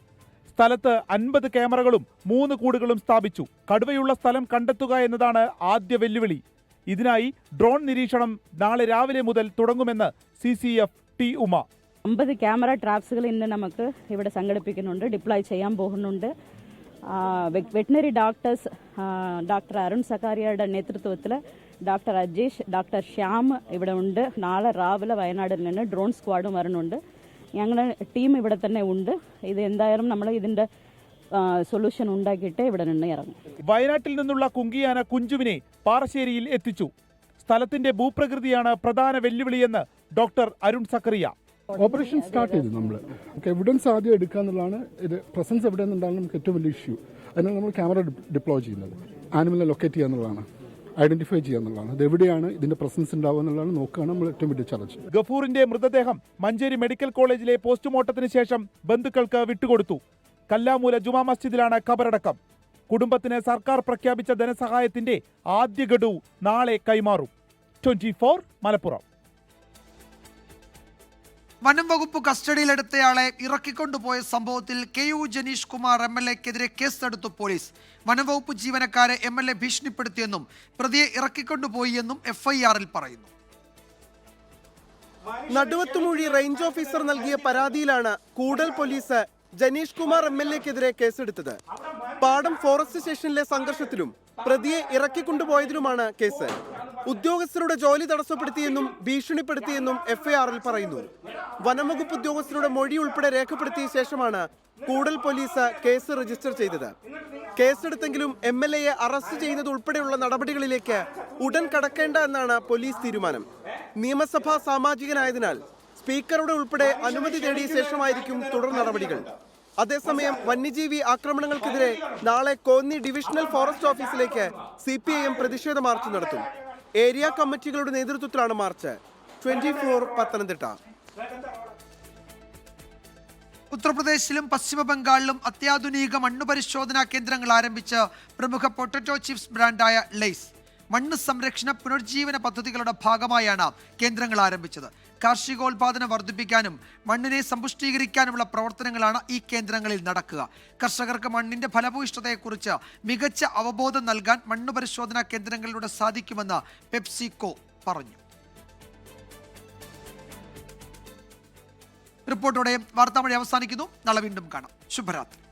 സ്ഥലത്ത് 50 ക്യാമറകളും 3 കൂടുകളും സ്ഥാപിച്ചു. കടുവയുള്ള സ്ഥലം കണ്ടെത്തുക എന്നതാണ് ആദ്യ വെല്ലുവിളി. ഇതിനായി ഡ്രോൺ നിരീക്ഷണം നാളെ രാവിലെ മുതൽ തുടങ്ങുമെന്ന് CCFT ഉമ. 50 ക്യാമറ ട്രാപ്സുകൾ ഇന്ന് നമുക്ക് ഇവിടെ സംഘടിപ്പിക്കുന്നുണ്ട്, ഡിപ്ലോയ് ചെയ്യാൻ പോകുന്നുണ്ട്. വെറ്റിനറി ഡോക്ടേഴ്സ് ഡോക്ടർ അരുൺ സഖാരിയുടെ നേതൃത്വത്തിൽ ഡോക്ടർ അജേഷ്, ഡോക്ടർ ശ്യാം ഇവിടെ ഉണ്ട്. നാളെ രാവിലെ വയനാട്ടിൽ നിന്ന് ഡ്രോൺ സ്ക്വാഡും വരുന്നുണ്ട്. ഞങ്ങളുടെ ടീം ഇവിടെ തന്നെ ഉണ്ട്. ഇത് എന്തായാലും നമ്മൾ ഇതിൻ്റെ സൊല്യൂഷൻ ഉണ്ടാക്കിയിട്ട് ഇവിടെ നിന്ന് ഇറങ്ങും. വയനാട്ടിൽ നിന്നുള്ള കുങ്കിയാന കുഞ്ചുവിനെ പാറശ്ശേരിയിൽ എത്തിച്ചു. സ്ഥലത്തിന്റെ ഭൂപ്രകൃതിയാണ് പ്രധാന വെല്ലുവിളിയെന്ന് doctor Arun Zacharia. Operation start ചെയ്തു. നമ്മൾ എവിഡൻസ് ആദ്യം എടുക്കുക എന്നുള്ളതാണ്. ഇത് പ്രസൻസ് എവിടെ നിന്നുണ്ടാകും നമുക്ക് ഏറ്റവും വലിയ ഇഷ്യൂ. അതിനാണ് നമ്മൾ ക്യാമറ ഡിപ്ലോയ് ചെയ്യുന്നത്. ആനിമലിനെ ലൊക്കേറ്റ് ചെയ്യുക എന്നുള്ളതാണ്, ഐഡന്റിഫൈ ചെയ്യുക എന്നുള്ളതാണ്. അത് എവിടെയാണ് ഇതിന്റെ പ്രസൻസ് ഉണ്ടാവുക എന്നുള്ളതാണ് നോക്കുകയാണ് നമ്മൾ ഏറ്റവും വലിയ ചലഞ്ച്. ഗഫൂറിന്റെ മൃതദേഹം മഞ്ചേരി മെഡിക്കൽ കോളേജിലെ പോസ്റ്റ്മോർട്ടത്തിന് ശേഷം ബന്ധുക്കൾക്ക് വിട്ടുകൊടുത്തു. കല്ലാമൂല ജുമാ മസ്ജിദിലാണ് ഖബറടക്കം. കുടുംബത്തിന് സർക്കാർ പ്രഖ്യാപിച്ച ധനസഹായത്തിന്റെ ആദ്യ ഗഡു നാളെ കൈമാറും. 24 മലപ്പുറം. വനം വകുപ്പ് കസ്റ്റഡിയിലെടുത്തയാളെ ഇറക്കിക്കൊണ്ടുപോയ സംഭവത്തിൽ KU ജനീഷ് കുമാർ MLA-ക്കെതിരെ കേസെടുത്തു പോലീസ്. വനം വകുപ്പ് ജീവനക്കാരെ MLA ഭീഷണിപ്പെടുത്തിയെന്നും പ്രതിയെ ഇറക്കിക്കൊണ്ടുപോയി എന്നും FIR-ൽ പറയുന്നു. നടുവത്തുമൂഴി റേഞ്ച് ഓഫീസർ നൽകിയ പരാതിയിലാണ് കൂടൽ പോലീസ് ജനീഷ് കുമാർ MLA-ക്കെതിരെ കേസെടുത്തത്. പാടം ഫോറസ്റ്റ് സ്റ്റേഷനിലെ സംഘർഷത്തിലും പ്രതിയെ ഇറക്കിക്കൊണ്ടുപോയതിലുമാണ് കേസ്. ഉദ്യോഗസ്ഥരുടെ ജോലി തടസ്സപ്പെടുത്തിയെന്നും ഭീഷണിപ്പെടുത്തിയെന്നും എഫ്ഐആറിൽ പറയുന്നു. വനംവകുപ്പ് ഉദ്യോഗസ്ഥരുടെ മൊഴി ഉൾപ്പെടെ രേഖപ്പെടുത്തിയ ശേഷമാണ് കൂടൽ പോലീസ് കേസ് രജിസ്റ്റർ ചെയ്തത്. കേസെടുത്തെങ്കിലും MLAയെ അറസ്റ്റ് ചെയ്യുന്നത് ഉൾപ്പെടെയുള്ള നടപടികളിലേക്ക് ഉടൻ കടക്കേണ്ട എന്നാണ് പോലീസ് തീരുമാനം. നിയമസഭാ സാമാജികനായതിനാൽ സ്പീക്കറുടെ ഉൾപ്പെടെ അനുമതി തേടിയ ശേഷമായിരിക്കും തുടർ നടപടികൾ. അതേസമയം വന്യജീവി ആക്രമണങ്ങൾക്കെതിരെ നാളെ കോന്നി ഡിവിഷണൽ ഫോറസ്റ്റ് ഓഫീസിലേക്ക് CPIM പ്രതിഷേധ മാർച്ച് നടത്തും. ഏരിയ കമ്മിറ്റികളുടെ നേതൃത്വത്തിലാണ് മാർച്ച്. 24 പത്തനംതിട്ട. ഉത്തർപ്രദേശിലും പശ്ചിമ ബംഗാളിലും അത്യാധുനിക മണ്ണ് പരിശോധനാ കേന്ദ്രങ്ങൾ ആരംഭിച്ച് പ്രമുഖ പൊട്ടറ്റോ ചിപ്സ് ബ്രാൻഡായ ലെയ്സ്. മണ്ണ് സംരക്ഷണ പുനർജീവന പദ്ധതികളുടെ ഭാഗമായാണ് കേന്ദ്രങ്ങൾ ആരംഭിച്ചത്. കാർഷികോൽപാദനം വർദ്ധിപ്പിക്കാനും മണ്ണിനെ സമ്പുഷ്ടീകരിക്കാനുമുള്ള പ്രവർത്തനങ്ങളാണ് ഈ കേന്ദ്രങ്ങളിൽ നടക്കുക. കർഷകർക്ക് മണ്ണിന്റെ ഫലഭൂയിഷ്ഠതയെക്കുറിച്ച് മികച്ച അവബോധം നൽകാൻ മണ്ണ് പരിശോധനാ കേന്ദ്രങ്ങളിലൂടെ സാധിക്കുമെന്ന് പെപ്സിക്കോ പറഞ്ഞു. റിപ്പോർട്ടോടെ വാർത്താമഴ അവസാനിക്കുന്നു. നാളെ വീണ്ടും കാണാം. ശുഭരാത്രി.